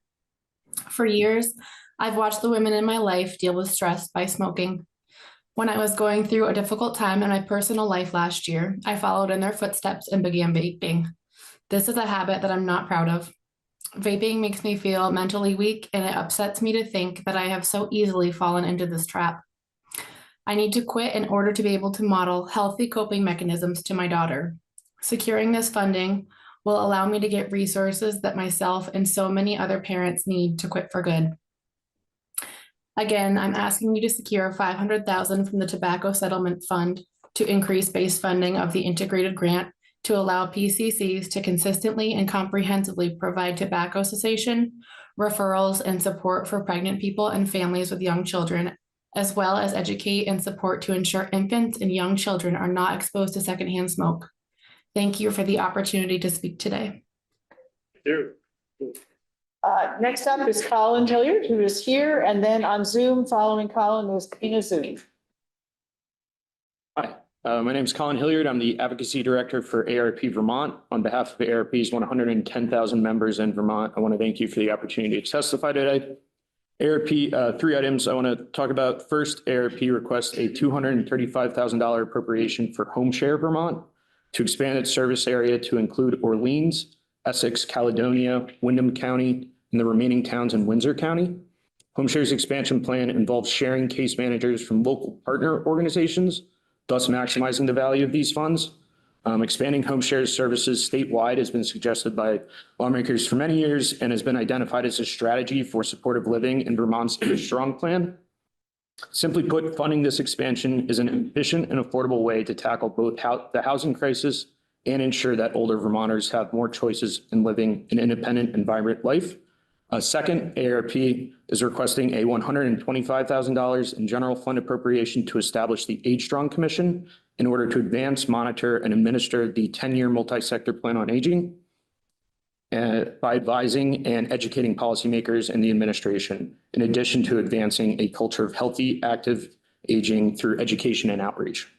For years, I've watched the women in my life deal with stress by smoking. When I was going through a difficult time in my personal life last year, I followed in their footsteps and began vaping. This is a habit that I'm not proud of. Vaping makes me feel mentally weak, and it upsets me to think that I have so easily fallen into this trap. I need to quit in order to be able to model healthy coping mechanisms to my daughter. Securing this funding will allow me to get resources that myself and so many other parents need to quit for good. Again, I'm asking you to secure $500,000 from the Tobacco Settlement Fund to increase base funding of the integrated grant to allow PCCs to consistently and comprehensively provide tobacco cessation, referrals, and support for pregnant people and families with young children, as well as educate and support to ensure infants and young children are not exposed to secondhand smoke. Thank you for the opportunity to speak today. Next up is Colin Hilliard, who is here, and then on Zoom following Colin is Tina Zoom. Hi, my name is Colin Hilliard. I'm the Advocacy Director for ARP Vermont. On behalf of ARP's 110,000 members in Vermont, I want to thank you for the opportunity to testify today. ARP, 3 items I want to talk about. First, ARP requests a $235,000 appropriation for Home Share Vermont to expand its service area to include Orleans, Essex, Caledonia, Windham County, and the remaining towns in Windsor County. Home Share's expansion plan involves sharing case managers from local partner organizations, thus maximizing the value of these funds. Expanding Home Share's services statewide has been suggested by lawmakers for many years and has been identified as a strategy for supportive living in Vermont's Age Strong plan. Simply put, funding this expansion is an efficient and affordable way to tackle both the housing crisis and ensure that older Vermonters have more choices in living an independent and vibrant life. Second, ARP is requesting a $125,000 in general fund appropriation to establish the Age Strong Commission in order to advance, monitor, and administer the 10-year multi-sector plan on aging by advising and educating policymakers and the administration, in addition to advancing a culture of healthy, active aging through education and outreach.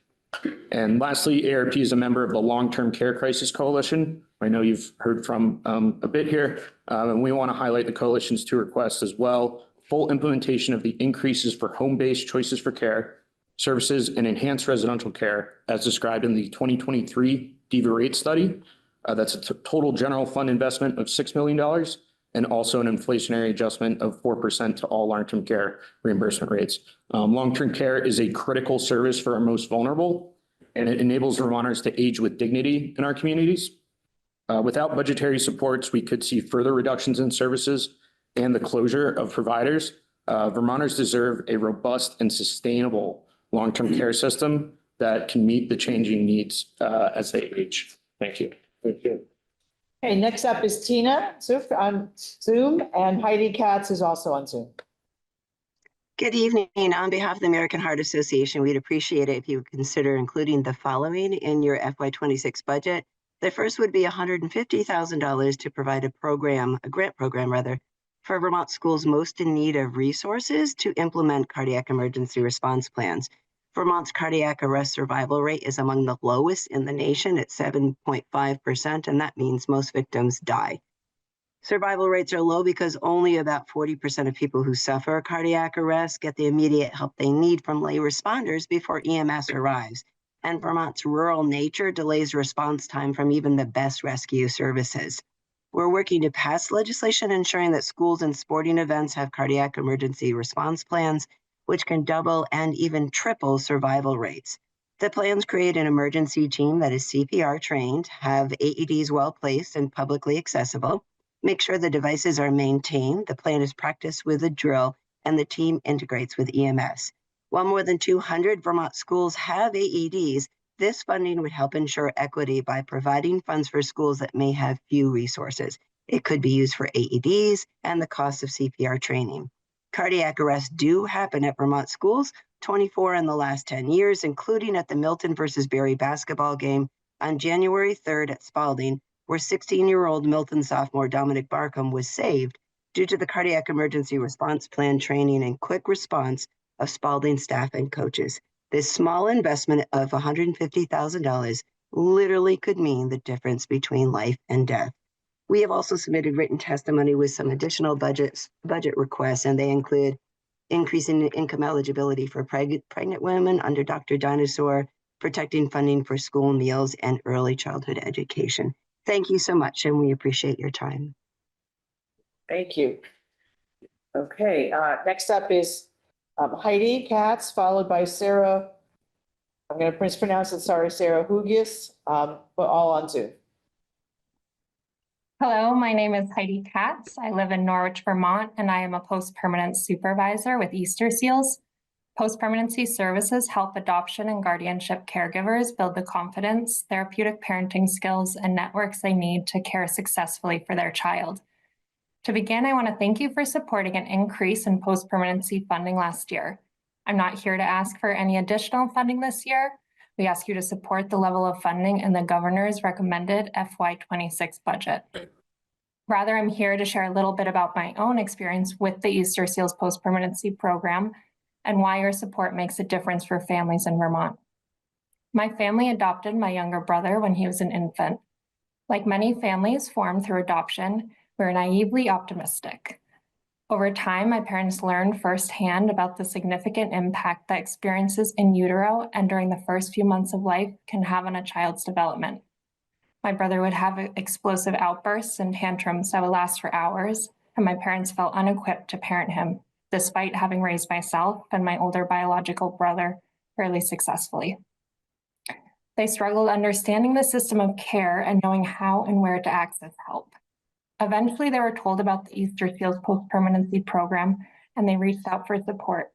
And lastly, ARP is a member of the Long-Term Care Crisis Coalition. I know you've heard from a bit here, and we want to highlight the coalition's 2 requests as well. Full implementation of the increases for home-based choices for care, services, and enhanced residential care as described in the 2023 DEVA rate study. That's a total general fund investment of $6 million and also an inflationary adjustment of 4% to all long-term care reimbursement rates. Long-term care is a critical service for our most vulnerable, and it enables Vermonters to age with dignity in our communities. Without budgetary supports, we could see further reductions in services and the closure of providers. Vermonters deserve a robust and sustainable long-term care system that can meet the changing needs as they age. Thank you. Thank you. Okay, next up is Tina Zuf on Zoom, and Heidi Katz is also on Zoom. Good evening. On behalf of the American Heart Association, we'd appreciate it if you would consider including the following in your FY26 budget. The first would be $150,000 to provide a grant program rather, for Vermont schools most in need of resources to implement cardiac emergency response plans. Vermont's cardiac arrest survival rate is among the lowest in the nation at 7.5%, and that means most victims die. Survival rates are low because only about 40% of people who suffer cardiac arrest get the immediate help they need from lay responders before EMS arrives. And Vermont's rural nature delays response time from even the best rescue services. We're working to pass legislation ensuring that schools and sporting events have cardiac emergency response plans, which can double and even triple survival rates. The plans create an emergency team that is CPR trained, have AEDs well placed and publicly accessible, make sure the devices are maintained, the plan is practiced with a drill, and the team integrates with EMS. While more than 200 Vermont schools have AEDs, this funding would help ensure equity by providing funds for schools that may have few resources. It could be used for AEDs and the cost of CPR training. Cardiac arrests do happen at Vermont schools, 24 in the last 10 years, including at the Milton versus Barry basketball game on January 3rd at Spalding, where 16-year-old Milton sophomore Dominic Barkham was saved due to the cardiac emergency response plan training and quick response of Spalding staff and coaches. This small investment of $150,000 literally could mean the difference between life and death. We have also submitted written testimony with some additional budget requests, and they include increasing income eligibility for pregnant women under Dr. Dinosaur, protecting funding for school meals, and early childhood education. Thank you so much, and we appreciate your time. Thank you. Okay, next up is Heidi Katz, followed by Sarah. I'm going to mispronounce it, sorry, Sarah Hugis, but all on Zoom. Hello, my name is Heidi Katz. I live in Norwich, Vermont, and I am a post-permanent supervisor with Easter Seals. Post-permanency services help adoption and guardianship caregivers build the confidence, therapeutic parenting skills, and networks they need to care successfully for their child. To begin, I want to thank you for supporting an increase in post-permanency funding last year. I'm not here to ask for any additional funding this year. We ask you to support the level of funding in the governor's recommended FY26 budget. Rather, I'm here to share a little bit about my own experience with the Easter Seals post-permanency program and why your support makes a difference for families in Vermont. My family adopted my younger brother when he was an infant. Like many families formed through adoption, we were naively optimistic. Over time, my parents learned firsthand about the significant impact that experiences in utero and during the first few months of life can have on a child's development. My brother would have explosive outbursts and tantrums that would last for hours, and my parents felt unequipped to parent him, despite having raised myself and my older biological brother fairly successfully. They struggled understanding the system of care and knowing how and where to access help. Eventually, they were told about the Easter Seals post-permanency program, and they reached out for support.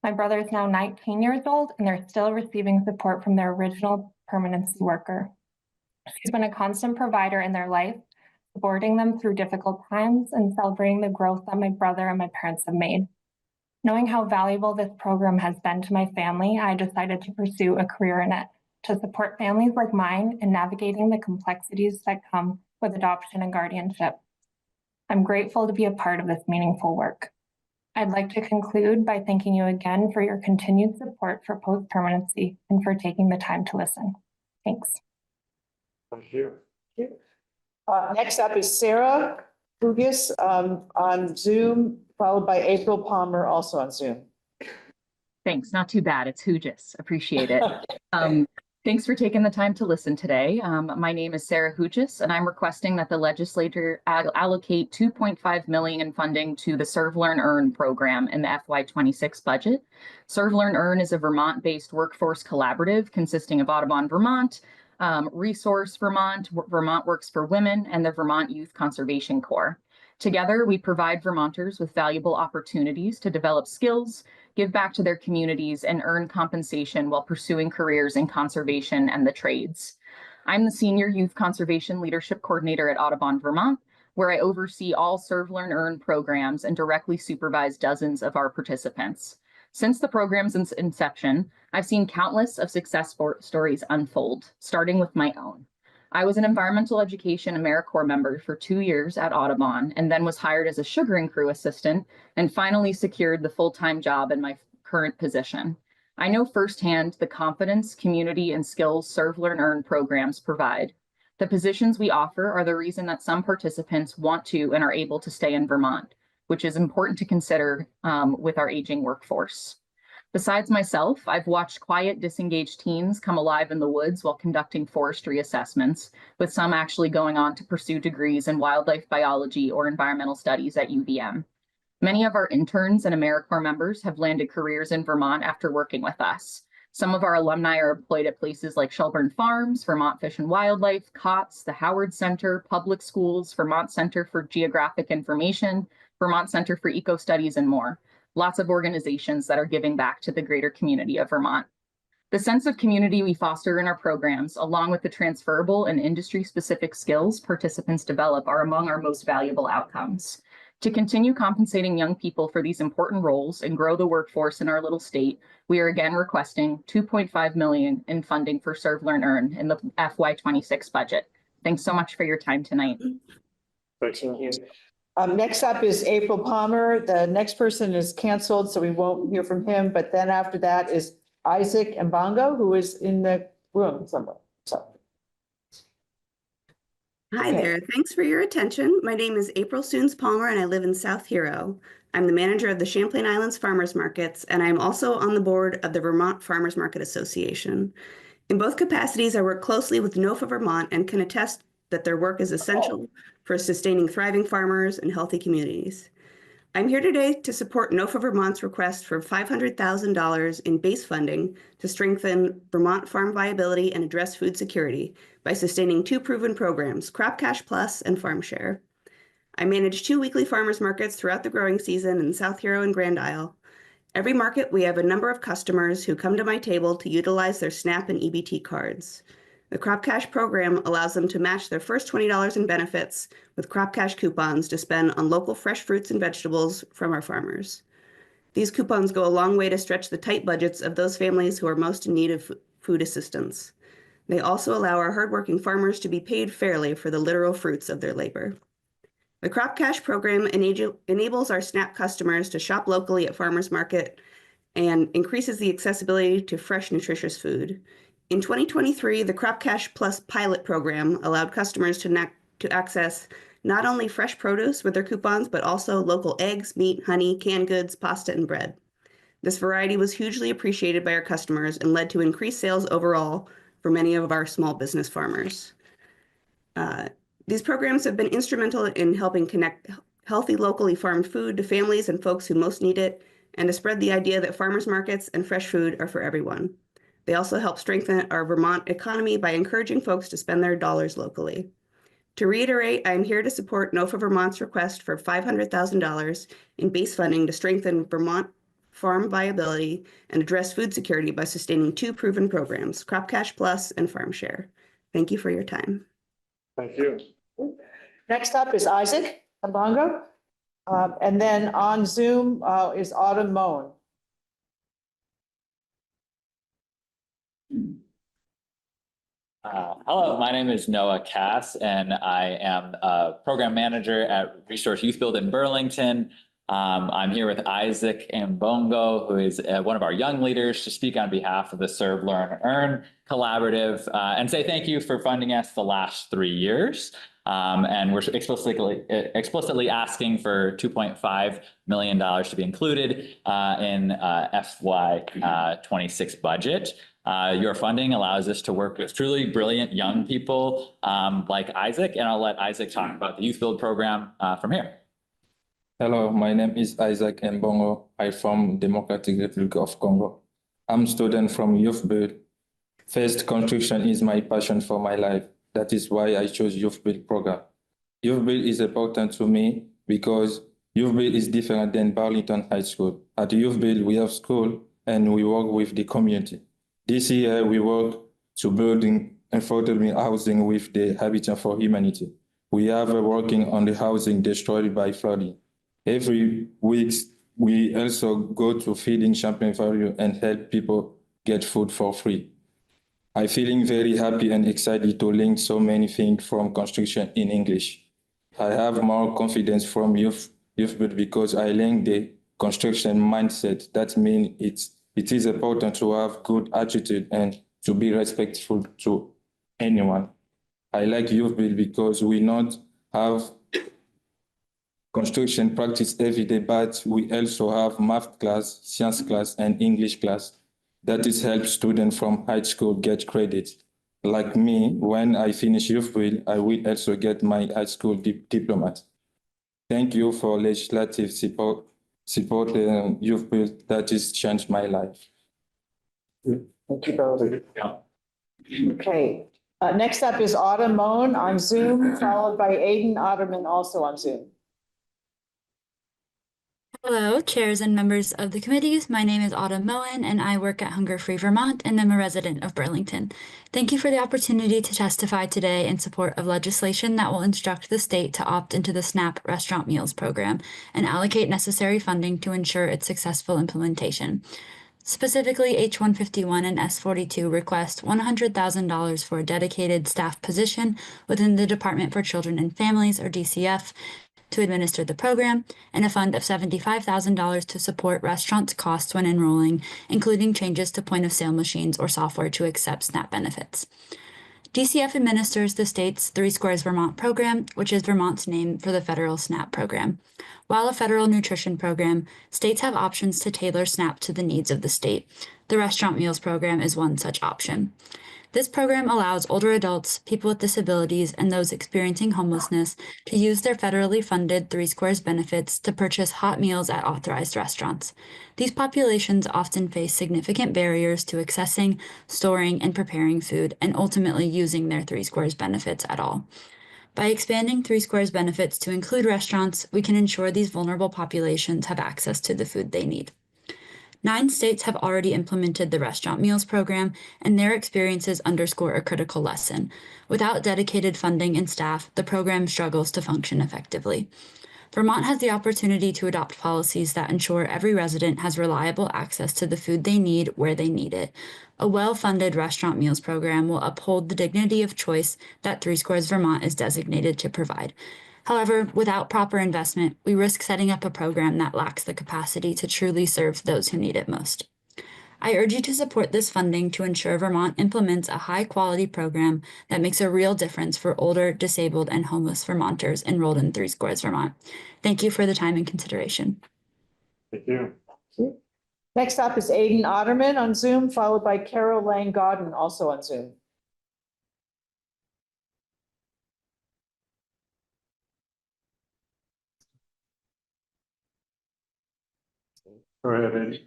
My brother is now 19 years old, and they're still receiving support from their original permanency worker. She's been a constant provider in their life, supporting them through difficult times and celebrating the growth that my brother and my parents have made. Knowing how valuable this program has been to my family, I decided to pursue a career in it to support families like mine in navigating the complexities that come with adoption and guardianship. I'm grateful to be a part of this meaningful work. I'd like to conclude by thanking you again for your continued support for post-permanency and for taking the time to listen. Thanks. Thank you. Next up is Sarah Hugis on Zoom, followed by April Palmer, also on Zoom. Thanks, not too bad. It's Hugis. Appreciate it. Thanks for taking the time to listen today. My name is Sarah Hugis, and I'm requesting that the legislature allocate $2.5 million in funding to the Serve, Learn, Earn program in the FY26 budget. Serve, Learn, Earn is a Vermont-based workforce collaborative consisting of Audubon Vermont, Resource Vermont, Vermont Works for Women, and the Vermont Youth Conservation Corps. Together, we provide Vermonters with valuable opportunities to develop skills, give back to their communities, and earn compensation while pursuing careers in conservation and the trades. I'm the Senior Youth Conservation Leadership Coordinator at Audubon, Vermont, where I oversee all Serve, Learn, Earn programs and directly supervise dozens of our participants. Since the program's inception, I've seen countless of success stories unfold, starting with my own. I was an environmental education AmeriCorps member for 2 years at Audubon, and then was hired as a sugaring crew assistant, and finally secured the full-time job in my current position. I know firsthand the confidence, community, and skills Serve, Learn, Earn programs provide. The positions we offer are the reason that some participants want to and are able to stay in Vermont, which is important to consider with our aging workforce. Besides myself, I've watched quiet, disengaged teens come alive in the woods while conducting forestry assessments, with some actually going on to pursue degrees in wildlife biology or environmental studies at UVM. Many of our interns and AmeriCorps members have landed careers in Vermont after working with us. Some of our alumni are employed at places like Shelburne Farms, Vermont Fish and Wildlife, COTS, the Howard Center, Public Schools, Vermont Center for Geographic Information, Vermont Center for Eco Studies, and more. Lots of organizations that are giving back to the greater community of Vermont. The sense of community we foster in our programs, along with the transferable and industry-specific skills participants develop, are among our most valuable outcomes. To continue compensating young people for these important roles and grow the workforce in our little state, we are again requesting $2.5 million in funding for Serve, Learn, Earn in the FY26 budget. Thanks so much for your time tonight. Thank you. Next up is April Palmer. The next person is canceled, so we won't hear from him. But then after that is Isaac Mbongo, who is in the room somewhere. So. Hi Okay. there. Thanks for your attention. My name is April Soons Palmer, and I live in South Hero. I'm the manager of the Champlain Islands Farmers Markets, and I'm also on the board of the Vermont Farmers Market Association. In both capacities, I work closely with NOFA Vermont and can attest that their work is essential for sustaining thriving farmers and healthy communities. I'm here today to support NOFA Vermont's request for $500,000 in base funding to strengthen Vermont farm viability and address food security by sustaining 2 proven programs, Crop Cash Plus and Farm Share. I manage 2 weekly farmers markets throughout the growing season in South Hero and Grand Isle. Every market, we have a number of customers who come to my table to utilize their SNAP and EBT cards. The Crop Cash program allows them to match their first $20 in benefits with Crop Cash coupons to spend on local fresh fruits and vegetables from our farmers. These coupons go a long way to stretch the tight budgets of those families who are most in need of food assistance. They also allow our hardworking farmers to be paid fairly for the literal fruits of their labor. The Crop Cash program enables our SNAP customers to shop locally at farmers market and increases the accessibility to fresh, nutritious food. In 2023, the Crop Cash Plus pilot program allowed customers to access not only fresh produce with their coupons, but also local eggs, meat, honey, canned goods, pasta, and bread. This variety was hugely appreciated by our customers and led to increased sales overall for many of our small business farmers. These programs have been instrumental in helping connect healthy, locally farmed food to families and folks who most need it, and to spread the idea that farmers markets and fresh food are for everyone. They also help strengthen our Vermont economy by encouraging folks to spend their dollars locally. To reiterate, I am here to support NOFA Vermont's request for $500,000 in base funding to strengthen Vermont farm viability and address food security by sustaining 2 proven programs, Crop Cash Plus and Farm Share. Thank you for your time. Thank you. Next up is Isaac Mbongo. And then on Zoom is Autumn Moen. Hello, my name is Noah Cass, and I am a program manager at Resource Youth Build in Burlington. I'm here with Isaac Mbongo, who is one of our young leaders, to speak on behalf of the Serve, Learn, Earn Collaborative and say thank you for funding us the last 3 years. And we're explicitly asking for $2.5 million to be included in FY26 budget. Your funding allows us to work with truly brilliant young people like Isaac, and I'll let Isaac talk about the Youth Build program from here. Hello, my name is Isaac Mbongo. I'm from Democratic Republic of Congo. I'm a student from Youth Build. First, construction is my passion for my life. That is why I chose Youth Build program. Youth Build is important to me because Youthville is different than Burlington High School. At Youthville, we have school and we work with the community. This year, we work to building affordable housing with the Habitat for Humanity. We are working on the housing destroyed by flooding. Every week, we also go to feeding Champlain Valley and help people get food for free. I'm feeling very happy and excited to learn so many things from construction in English. I have more confidence from youth because I learned the construction mindset. That means it is important to have good attitude and to be respectful to anyone. I like Youthville because we not have construction practice every day, but we also have math class, science class, and English class. That is help students from high school get credit. Like me, when I finish Youthville, I will also get my high school diploma. Thank you for legislative support Youthville. That has changed my life. Thank you both. Okay, next up is Autumn Moan on Zoom, followed by Aiden Otterman, also on Zoom. Hello, chairs and members of the committees. My name is Autumn Moen, and I work at Hunger Free Vermont, and I'm a resident of Burlington. Thank you for the opportunity to testify today in support of legislation that will instruct the state to opt into the SNAP Restaurant Meals Program and allocate necessary funding to ensure its successful implementation. Specifically, H-151 and S-42 request $100,000 for a dedicated staff position within the Department for Children and Families, or DCF, to administer the program, and a fund of $75,000 to support restaurants' costs when enrolling, including changes to point-of-sale machines or software to accept SNAP benefits. DCF administers the state's Three Squares Vermont program, which is Vermont's name for the federal SNAP program. While a federal nutrition program, states have options to tailor SNAP to the needs of the state. The Restaurant Meals Program is one such option. This program allows older adults, people with disabilities, and those experiencing homelessness to use their federally funded Three Squares benefits to purchase hot meals at authorized restaurants. These populations often face significant barriers to accessing, storing, and preparing food, and ultimately using their Three Squares benefits at all. By expanding Three Squares benefits to include restaurants, we can ensure these vulnerable populations have access to the food they need. 9 states have already implemented the Restaurant Meals Program, and their experiences underscore a critical lesson. Without dedicated funding and staff, the program struggles to function effectively. Vermont has the opportunity to adopt policies that ensure every resident has reliable access to the food they need where they need it. A well-funded Restaurant Meals Program will uphold the dignity of choice that Three Squares Vermont is designated to provide. However, without proper investment, we risk setting up a program that lacks the capacity to truly serve those who need it most. I urge you to support this funding to ensure Vermont implements a high-quality program that makes a real difference for older, disabled, and homeless Vermonters enrolled in Three Squares Vermont. Thank you for the time and consideration. Thank you. Next up is Aiden Otterman on Zoom, followed by Carol Lang Godden, also on Zoom. Go ahead, Eddie.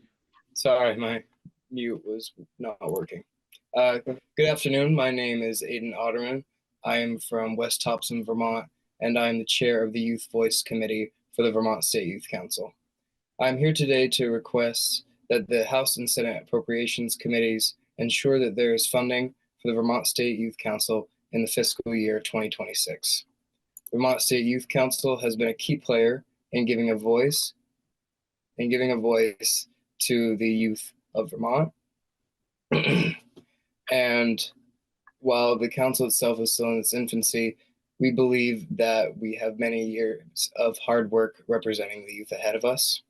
Sorry, my mute was not working. Good afternoon. My name is Aiden Otterman. I am from West Topsom, Vermont, and I am the chair of the Youth Voice Committee for the Vermont State Youth Council. I'm here today to request that the House and Senate Appropriations Committees ensure that there is funding for the Vermont State Youth Council in the fiscal year 2026. Vermont State Youth Council has been a key player in giving a voice to the youth of Vermont. And while the council itself is still in its infancy, we believe that we have many years of hard work representing the youth ahead of us.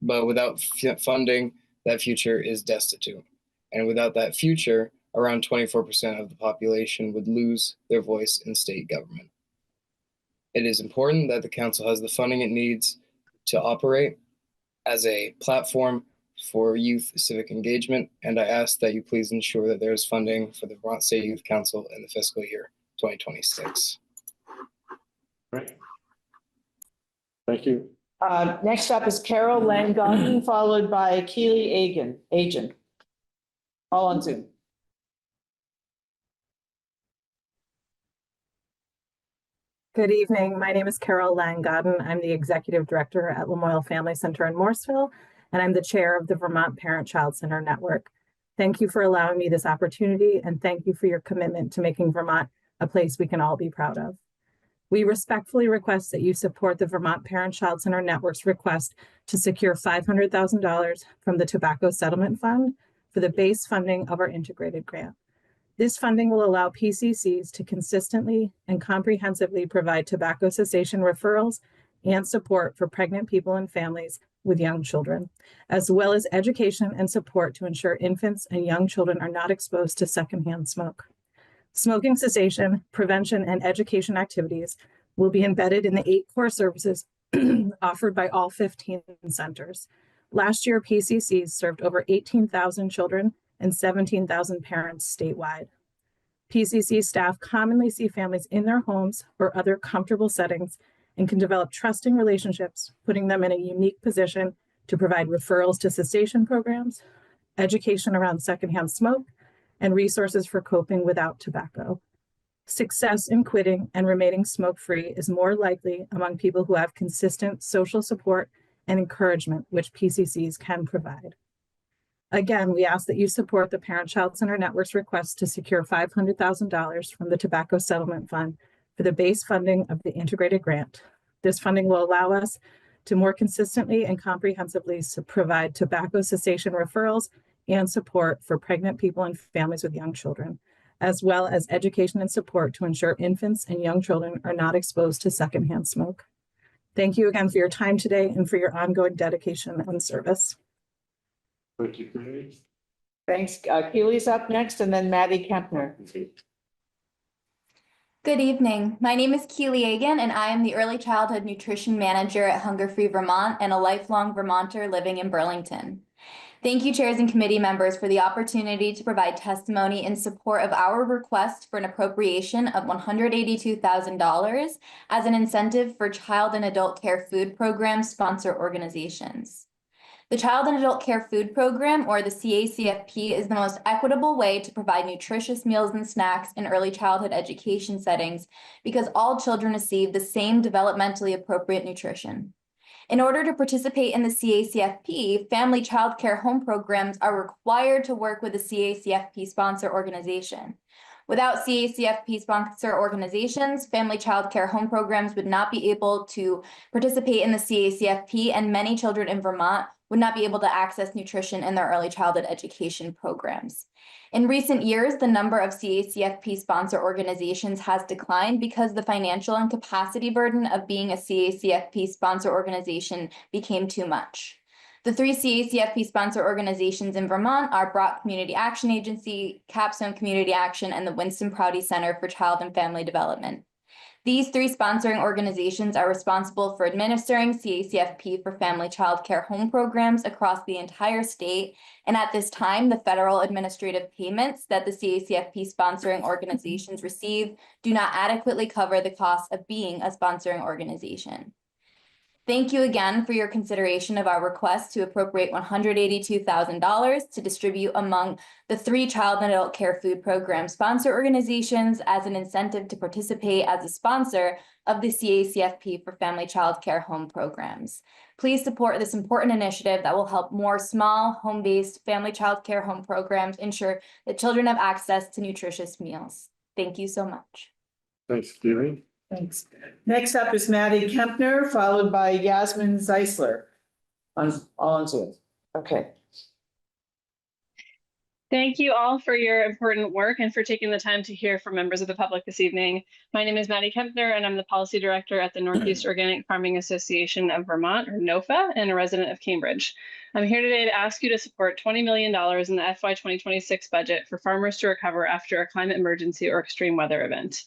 But without funding, that future is destitute. And without that future, around 24% of the population would lose their voice in state government. It is important that the council has the funding it needs to operate as a platform for youth civic engagement, and I ask that you please ensure that there is funding for the Vermont State Youth Council in the fiscal year 2026. Great. Thank you. Next up is Carol Lang Godden, followed by Keely Agin, all on Zoom. Good evening. My name is Carol Lang-Godden. I'm the Executive Director at Lamoille Family Center in Morrisville, and I'm the Chair of the Vermont Parent-Child Center Network. Thank you for allowing me this opportunity, and thank you for your commitment to making Vermont a place we can all be proud of. We respectfully request that you support the Vermont Parent-Child Center Network's request to secure $500,000 from the Tobacco Settlement Fund for the base funding of our integrated grant. This funding will allow PCCs to consistently and comprehensively provide tobacco cessation referrals and support for pregnant people and families with young children, as well as education and support to ensure infants and young children are not exposed to secondhand smoke. Smoking cessation, prevention, and education activities will be embedded in the 8 core services offered by all 15 centers. Last year, PCCs served over 18,000 children and 17,000 parents statewide. PCC staff commonly see families in their homes or other comfortable settings and can develop trusting relationships, putting them in a unique position to provide referrals to cessation programs, education around secondhand smoke, and resources for coping without tobacco. Success in quitting and remaining smoke-free is more likely among people who have consistent social support and encouragement, which PCCs can provide. Again, we ask that you support the Parent-Child Center Network's request to secure $500,000 from the Tobacco Settlement Fund for the base funding of the integrated grant. This funding will allow us to more consistently and comprehensively provide tobacco cessation referrals and support for pregnant people and families with young children, as well as education and support to ensure infants and young children are not exposed to secondhand smoke. Thank you again for your time today and for your ongoing dedication and service. Thank you, Keely. Thanks. Keely's up next, and then Maddie Kempner. Good evening. My name is Keely Agan, and I am the Early Childhood Nutrition Manager at Hunger Free Vermont and a lifelong Vermonter living in Burlington. Thank you, chairs and committee members, for the opportunity to provide testimony in support of our request for an appropriation of $182,000 as an incentive for child and adult care food program sponsor organizations. The Child and Adult Care Food Program, or the CACFP, is the most equitable way to provide nutritious meals and snacks in early childhood education settings because all children receive the same developmentally appropriate nutrition. In order to participate in the CACFP, family child care home programs are required to work with a CACFP sponsor organization. Without CACFP sponsor organizations, family child care home programs would not be able to participate in the CACFP, and many children in Vermont would not be able to access nutrition in their early childhood education programs. In recent years, the number of CACFP sponsor organizations has declined because the financial and capacity burden of being a CACFP sponsor organization became too much. The 3 CACFP sponsor organizations in Vermont are Brock Community Action Agency, Capstone Community Action, and the Winston Prouty Center for Child and Family Development. These 3 sponsoring organizations are responsible for administering CACFP for family child care home programs across the entire state. And at this time, the federal administrative payments that the CACFP sponsoring organizations receive do not adequately cover the cost of being a sponsoring organization. Thank you again for your consideration of our request to appropriate $182,000 to distribute among the 3 child and adult care food program sponsor organizations as an incentive to participate as a sponsor of the CACFP for family child care home programs. Please support this important initiative that will help more small, home-based family child care home programs ensure that children have access to nutritious meals. Thank you so much. Thanks, Keely. Thanks. Next up is Maddie Kempner, followed by Yasmin Zeisler. All on Zoom. Okay. Thank you all for your important work and for taking the time to hear from members of the public this evening. My name is Maddie Kempner, and I'm the Policy Director at the Northeast Organic Farming Association of Vermont, or NOFA, and a resident of Cambridge. I'm here today to ask you to support $20 million in the FY 2026 budget for farmers to recover after a climate emergency or extreme weather event.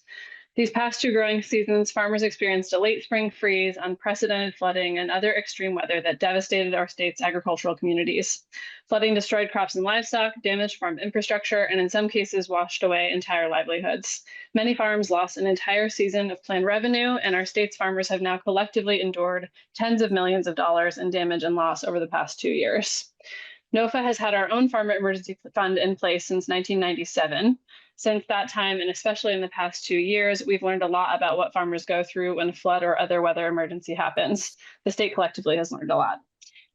These past 2 growing seasons, farmers experienced a late spring freeze, unprecedented flooding, and other extreme weather that devastated our state's agricultural communities. Flooding destroyed crops and livestock, damaged farm infrastructure, and in some cases washed away entire livelihoods. Many farms lost an entire season of planned revenue, and our state's farmers have now collectively endured tens of millions of dollars in damage and loss over the past 2 years. NOFA has had our own farmer emergency fund in place since 1997. Since that time, and especially in the past 2 years, we've learned a lot about what farmers go through when a flood or other weather emergency happens. The state collectively has learned a lot.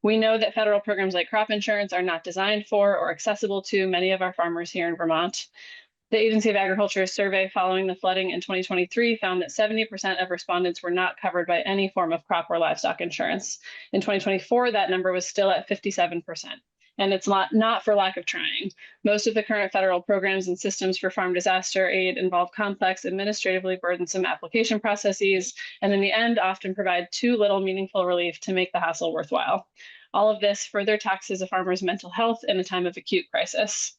We know that federal programs like crop insurance are not designed for or accessible to many of our farmers here in Vermont. The Agency of Agriculture's survey following the flooding in 2023 found that 70% of respondents were not covered by any form of crop or livestock insurance. In 2024, that number was still at 57%. And it's not for lack of trying. Most of the current federal programs and systems for farm disaster aid involve complex, administratively burdensome application processes, and in the end, often provide too little meaningful relief to make the hassle worthwhile. All of this further taxes a farmer's mental health in a time of acute crisis.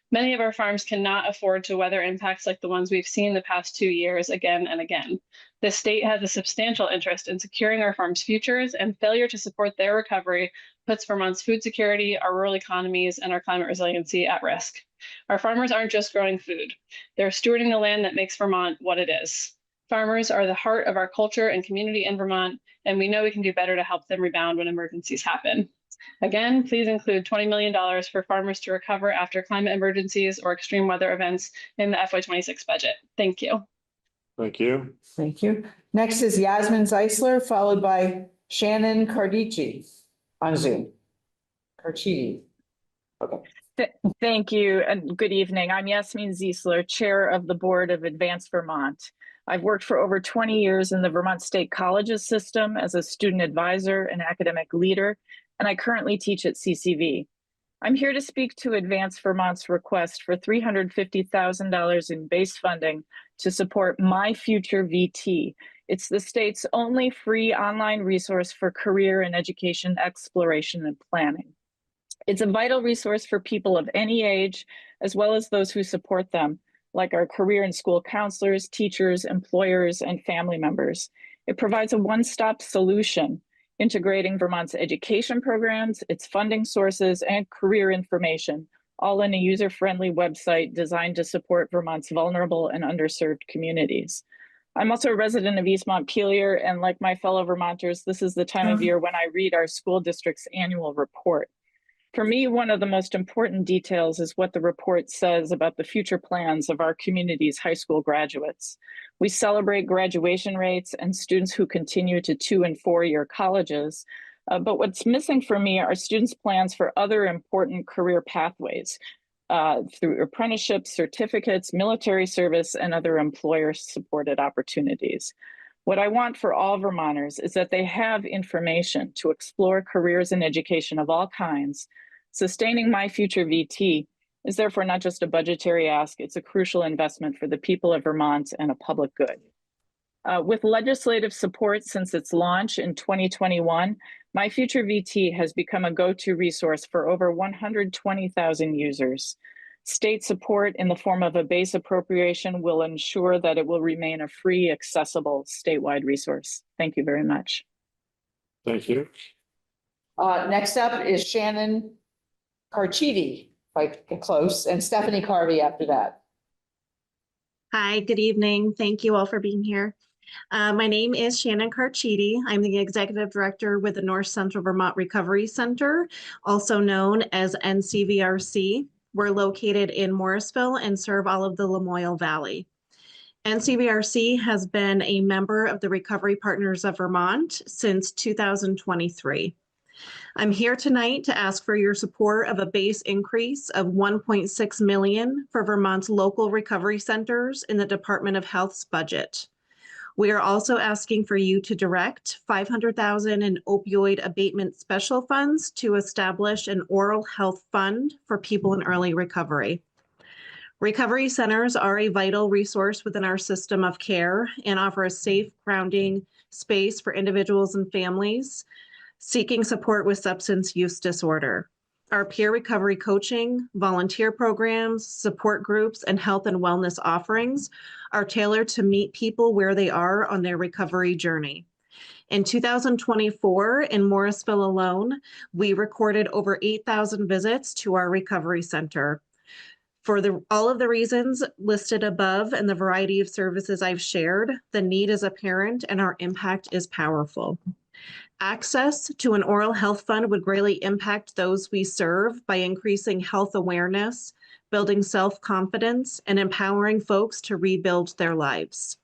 Many of our farms cannot afford to weather impacts like the ones we've seen the past 2 years again and again. The state has a substantial interest in securing our farms' futures, and failure to support their recovery puts Vermont's food security, our rural economies, and our climate resiliency at risk. Our farmers aren't just growing food. They're stewarding the land that makes Vermont what it is. Farmers are the heart of our culture and community in Vermont, and we know we can do better to help them rebound when emergencies happen. Again, please include $20 million for farmers to recover after climate emergencies or extreme weather events in the FY26 budget. Thank you. Thank you. Thank you. Next is Yasmin Zeisler, followed by Shannon Cardici on Zoom. Carchidi. Okay. Thank you and good evening. I'm Yasmin Zeisler, Chair of the Board of Advance Vermont. I've worked for over 20 years in the Vermont State Colleges system as a student advisor and academic leader, and I currently teach at CCV. I'm here to speak to Advance Vermont's request for $350,000 in base funding to support My Future VT. It's the state's only free online resource for career and education exploration and planning. It's a vital resource for people of any age, as well as those who support them, like our career and school counselors, teachers, employers, and family members. It provides a one-stop solution, integrating Vermont's education programs, its funding sources, and career information, all in a user-friendly website designed to support Vermont's vulnerable and underserved communities. I'm also a resident of East Montpelier, and like my fellow Vermonters, this is the time of year when I read our school district's annual report. For me, one of the most important details is what the report says about the future plans of our community's high school graduates. We celebrate graduation rates and students who continue to 2- and 4-year colleges, but what's missing for me are students' plans for other important career pathways through apprenticeships, certificates, military service, and other employer-supported opportunities. What I want for all Vermonters is that they have information to explore careers in education of all kinds. Sustaining My Future VT is therefore not just a budgetary ask, it's a crucial investment for the people of Vermont and a public good. With legislative support since its launch in 2021, My Future VT has become a go-to resource for over 120,000 users. State support in the form of a base appropriation will ensure that it will remain a free, accessible statewide resource. Thank you very much. Thank you. Next up is Shannon Carchidi, if I get close, and Stephanie Carvey after that. Hi, good evening. Thank you all for being here. My name is Shannon Carchidi. I'm the Executive Director with the North Central Vermont Recovery Center, also known as NCVRC. We're located in Morrisville and serve all of the Lamoille Valley. NCVRC has been a member of the Recovery Partners of Vermont since 2023. I'm here tonight to ask for your support of a base increase of $1.6 million for Vermont's local recovery centers in the Department of Health's budget. We are also asking for you to direct $500,000 in opioid abatement special funds to establish an oral health fund for people in early recovery. Recovery centers are a vital resource within our system of care and offer a safe, grounding space for individuals and families seeking support with substance use disorder. Our peer recovery coaching, volunteer programs, support groups, and health and wellness offerings are tailored to meet people where they are on their recovery journey. In 2024, in Morrisville alone, we recorded over 8,000 visits to our recovery center. For all of the reasons listed above and the variety of services I've shared, the need is apparent and our impact is powerful. Access to an oral health fund would greatly impact those we serve by increasing health awareness, building self-confidence, and empowering folks to rebuild their lives.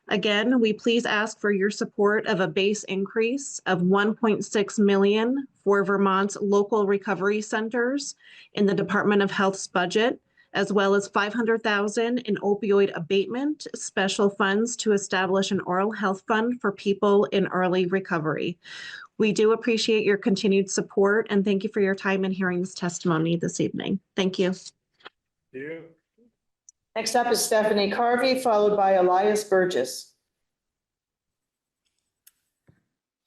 Again, we please ask for your support of a base increase of 1.6 million for Vermont's local recovery centers in the Department of Health's budget, as well as 500,000 in opioid abatement special funds to establish an oral health fund for people in early recovery. We do appreciate your continued support and thank you for your time in hearing this testimony this evening. Thank you. Next up is Stephanie Carvey, followed by Elias Burgess.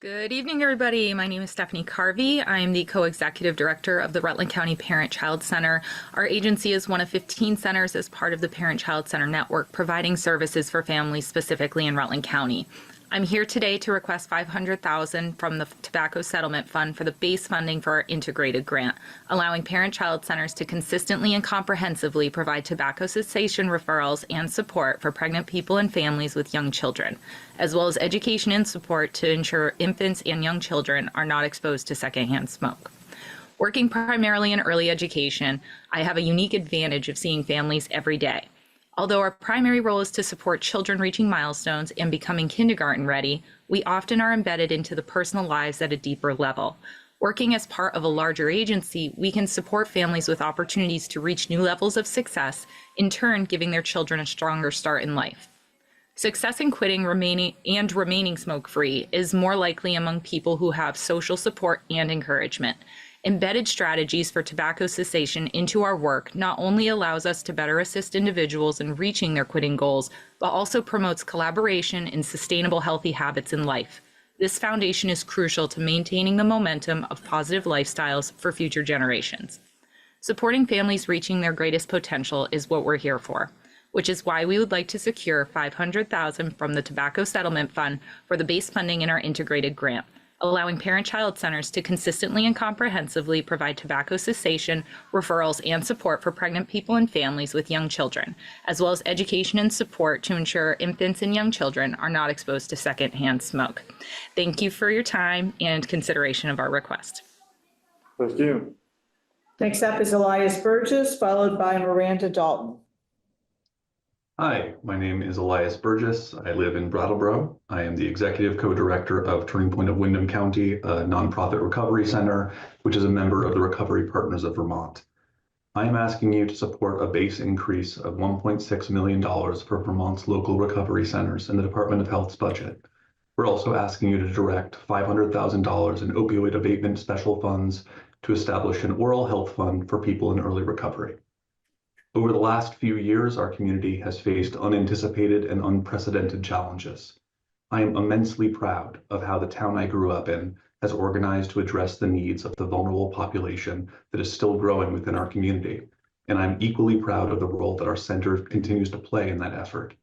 Good evening, everybody. My name is Stephanie Carvey. I am the co-executive director of the Rutland County Parent-Child Center. Our agency is one of 15 centers as part of the Parent-Child Center network, providing services for families specifically in Rutland County. I'm here today to request $500,000 from the Tobacco Settlement Fund for the base funding for our integrated grant, allowing parent-child centers to consistently and comprehensively provide tobacco cessation referrals and support for pregnant people and families with young children, as well as education and support to ensure infants and young children are not exposed to secondhand smoke. Working primarily in early education, I have a unique advantage of seeing families every day. Although our primary role is to support children reaching milestones and becoming kindergarten ready, we often are embedded into the personal lives at a deeper level. Working as part of a larger agency, we can support families with opportunities to reach new levels of success, in turn giving their children a stronger start in life. Success in quitting remaining smoke-free is more likely among people who have social support and encouragement. Embedded strategies for tobacco cessation into our work not only allows us to better assist individuals in reaching their quitting goals, but also promotes collaboration and sustainable healthy habits in life. This foundation is crucial to maintaining the momentum of positive lifestyles for future generations. Supporting families reaching their greatest potential is what we're here for, which is why we would like to secure $500,000 from the Tobacco Settlement Fund for the base funding in our integrated grant, allowing parent-child centers to consistently and comprehensively provide tobacco cessation, referrals, and support for pregnant people and families with young children, as well as education and support to ensure infants and young children are not exposed to secondhand smoke. Thank you for your time and consideration of our request. Thank you. Next up is Elias Burgess, followed by Miranda Dalton. Hi, my name is Elias Burgess. I live in Brattleboro. I am the executive co-director of Turning Point of Windham County, a nonprofit recovery center, which is a member of the Recovery Partners of Vermont. I am asking you to support a base increase of $1.6 million for Vermont's local recovery centers in the Department of Health's budget. We're also asking you to direct $500,000 in opioid abatement special funds to establish an oral health fund for people in early recovery. Over the last few years, our community has faced unanticipated and unprecedented challenges. I am immensely proud of how the town I grew up in has organized to address the needs of the vulnerable population that is still growing within our community, and I'm equally proud of the role that our center continues to play in that effort.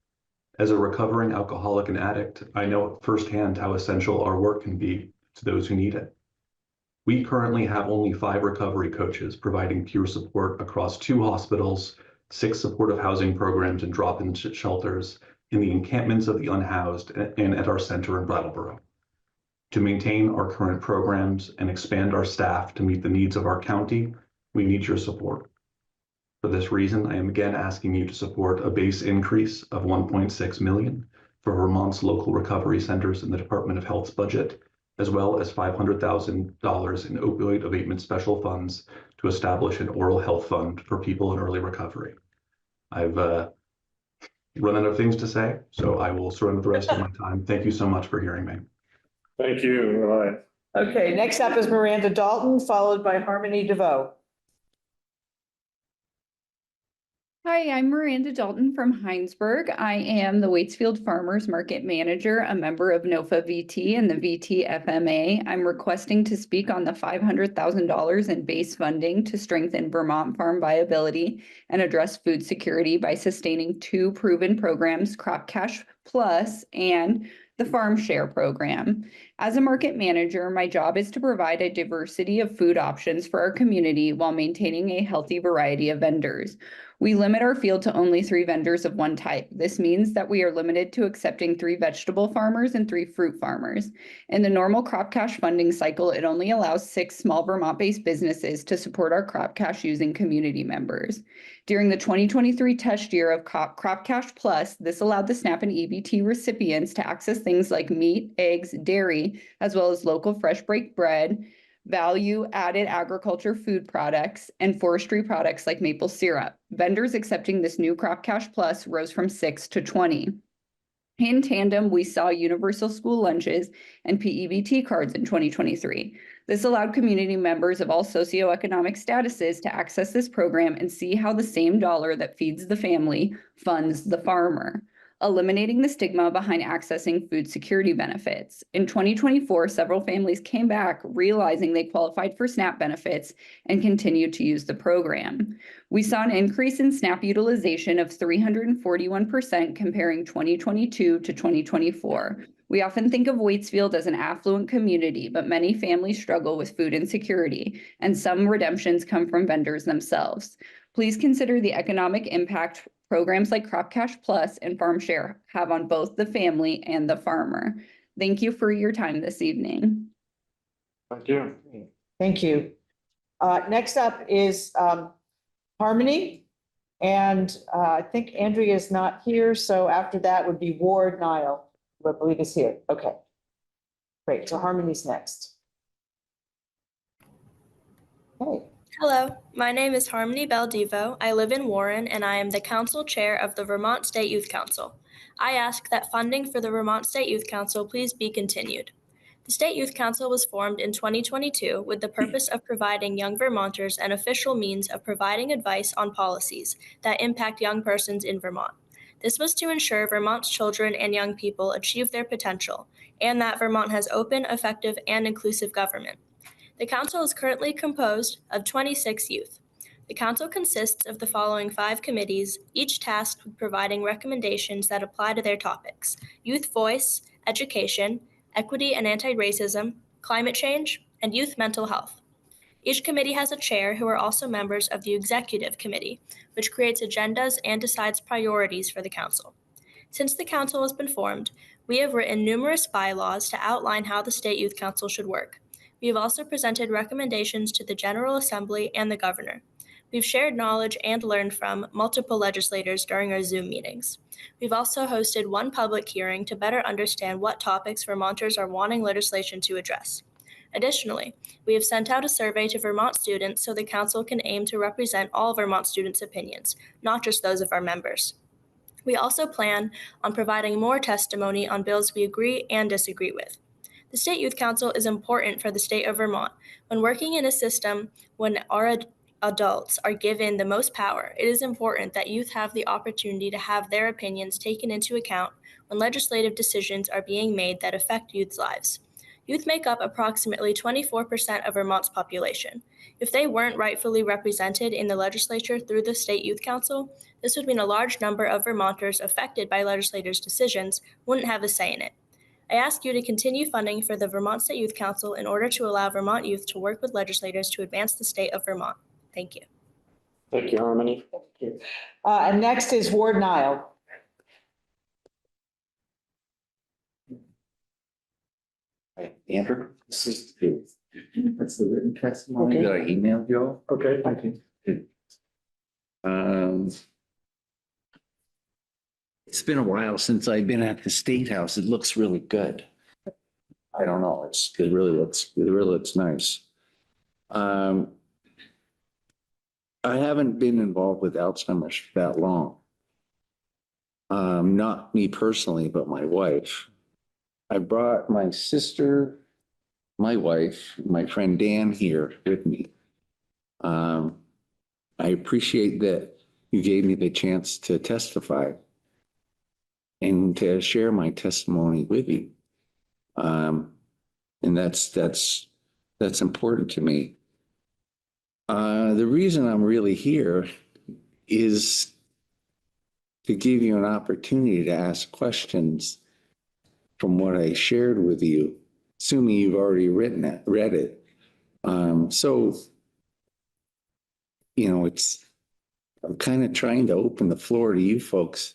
As a recovering alcoholic and addict, I know firsthand how essential our work can be to those who need it. We currently have only 5 recovery coaches providing peer support across 2 hospitals, 6 supportive housing programs and drop-in shelters, in the encampments of the unhoused, and at our center in Brattleboro. To maintain our current programs and expand our staff to meet the needs of our county, we need your support. For this reason, I am again asking you to support a base increase of $1.6 million for Vermont's local recovery centers in the Department of Health's budget, as well as $500,000 in opioid abatement special funds to establish an oral health fund for people in early recovery. I've run out of things to say, so I will surrender the rest of my time. Thank you so much for hearing me. Thank you, Elias. Okay, next up is Miranda Dalton, followed by Harmony DeVoe. Hi, I'm Miranda Dalton from Heinsberg. I am the Waitsfield Farmers Market Manager, a member of NOFA VT and the VT FMA. I'm requesting to speak on the $500,000 in base funding to strengthen Vermont farm viability and address food security by sustaining 2 proven programs, Crop Cash Plus and the Farm Share program. As a market manager, my job is to provide a diversity of food options for our community while maintaining a healthy variety of vendors. We limit our field to only 3 vendors of one type. This means that we are limited to accepting 3 vegetable farmers and 3 fruit farmers. In the normal crop cash funding cycle, it only allows 6 small Vermont-based businesses to support our crop cash using community members. During the 2023 test year of Crop Cash Plus, this allowed the SNAP and EBT recipients to access things like meat, eggs, dairy, as well as local fresh baked bread, value-added agriculture food products, and forestry products like maple syrup. Vendors accepting this new Crop Cash Plus rose from 6 to 20. In tandem, we saw universal school lunches and PEBT cards in 2023. This allowed community members of all socioeconomic statuses to access this program and see how the same dollar that feeds the family funds the farmer, eliminating the stigma behind accessing food security benefits. In 2024, several families came back realizing they qualified for SNAP benefits and continued to use the program. We saw an increase in SNAP utilization of 341% comparing 2022 to 2024. We often think of Waitsfield as an affluent community, but many families struggle with food insecurity, and some redemptions come from vendors themselves. Please consider the economic impact programs like Crop Cash Plus and Farm Share have on both the family and the farmer. Thank you for your time this evening. Thank you. Thank you. Next up is Harmony. And I think Andrea is not here. So after that would be Ward Nile, who I believe is here. Okay. Great. So Harmony's next. Okay. Hello, my name is Harmony Baldivo. I live in Warren and I am the Council Chair of the Vermont State Youth Council. I ask that funding for the Vermont State Youth Council please be continued. The State Youth Council was formed in 2022 with the purpose of providing young Vermonters an official means of providing advice on policies that impact young persons in Vermont. This was to ensure Vermont's children and young people achieve their potential and that Vermont has open, effective, and inclusive government. The council is currently composed of 26 youth. The council consists of the following 5 committees, each tasked with providing recommendations that apply to their topics: youth voice, education, equity and anti-racism, climate change, and youth mental health. Each committee has a chair who are also members of the executive committee, which creates agendas and decides priorities for the council. Since the council has been formed, we have written numerous bylaws to outline how the State Youth Council should work. We have also presented recommendations to the General Assembly and the Governor. We've shared knowledge and learned from multiple legislators during our Zoom meetings. We've also hosted one public hearing to better understand what topics Vermonters are wanting legislation to address. Additionally, we have sent out a survey to Vermont students so the Council can aim to represent all Vermont students' opinions, not just those of our members. We also plan on providing more testimony on bills we agree and disagree with. The State Youth Council is important for the state of Vermont. When working in a system when our adults are given the most power, it is important that youth have the opportunity to have their opinions taken into account when legislative decisions are being made that affect youth's lives. Youth make up approximately 24% of Vermont's population. If they weren't rightfully represented in the legislature through the State Youth Council, this would mean a large number of Vermonters affected by legislators' decisions wouldn't have a say in it. I ask you to continue funding for the Vermont State Youth Council in order to allow Vermont youth to work with legislators to advance the state of Vermont. Thank you. Thank you, Harmony. Thank you. And next is Ward Nile. Andrew, this is that's the written testimony Okay. that I emailed you all. Okay, thank you. It's been a while since I've been at the State House. It looks really good. I don't know. It really looks nice. I haven't been involved with Alzheimer's that long. Not me personally, but my wife. I brought my sister, my wife, my friend Dan here with me. I appreciate that you gave me the chance to testify and to share my testimony with you. And that's important to me. The reason I'm really here is to give you an opportunity to ask questions from what I shared with you, assuming you've already read it. So, you know, I'm kind of trying to open the floor to you folks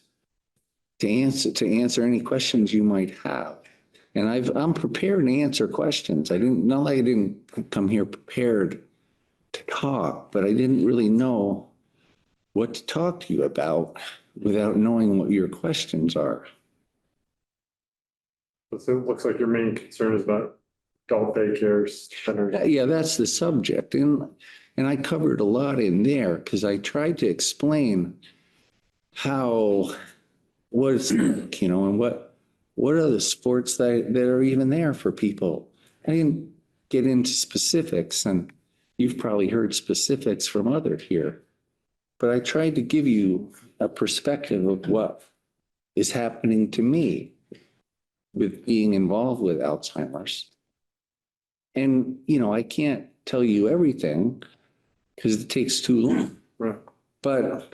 to answer any questions you might have. And I'm prepared to answer questions. Not like I didn't come here prepared to talk, but I didn't really know what to talk to you about without knowing what your questions are. So it looks like your main concern is about adult daycare centers. Yeah, that's the subject. And I covered a lot in there because I tried to explain what it's like, and what are the sports that are even there for people. I didn't get into specifics, and you've probably heard specifics from others here. But I tried to give you a perspective of what is happening to me with being involved with Alzheimer's. And, I can't tell you everything because it takes too long. Right. But,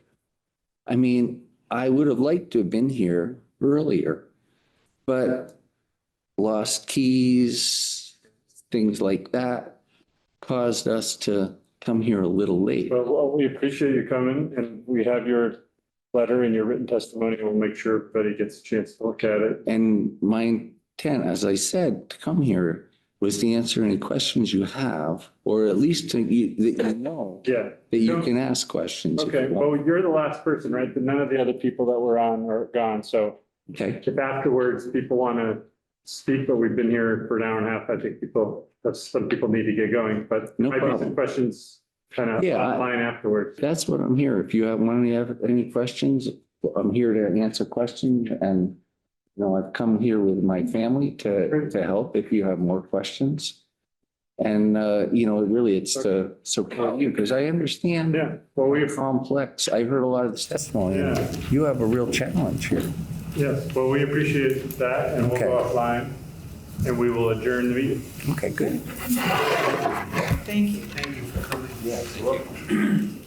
I mean, I would have liked to have been here earlier, but lost keys, things like that caused us to come here a little late. Well, we appreciate you coming, and we have your letter and your written testimony. We'll make sure everybody gets a chance to look at it. And my intent, as I said, to come here was to answer any questions you have, or at least that you can ask questions. Okay, well, you're the last person, right? But none of the other people that were on are gone. So if afterwards people want to speak, but we've been here for an hour and a half, I think some people need to get going, but there might be some questions kind of offline afterwards. That's what I'm here. If you have any questions, I'm here to answer questions. And I've come here with my family to help if you have more questions. And really it's to support you because I understand you're complex. I heard a lot of the testimony. Yeah. You have a real challenge here. Yes, well, we appreciate that, and we'll go offline and we will adjourn the meeting. Okay, good. Thank you. Thank you for coming. Yes, welcome.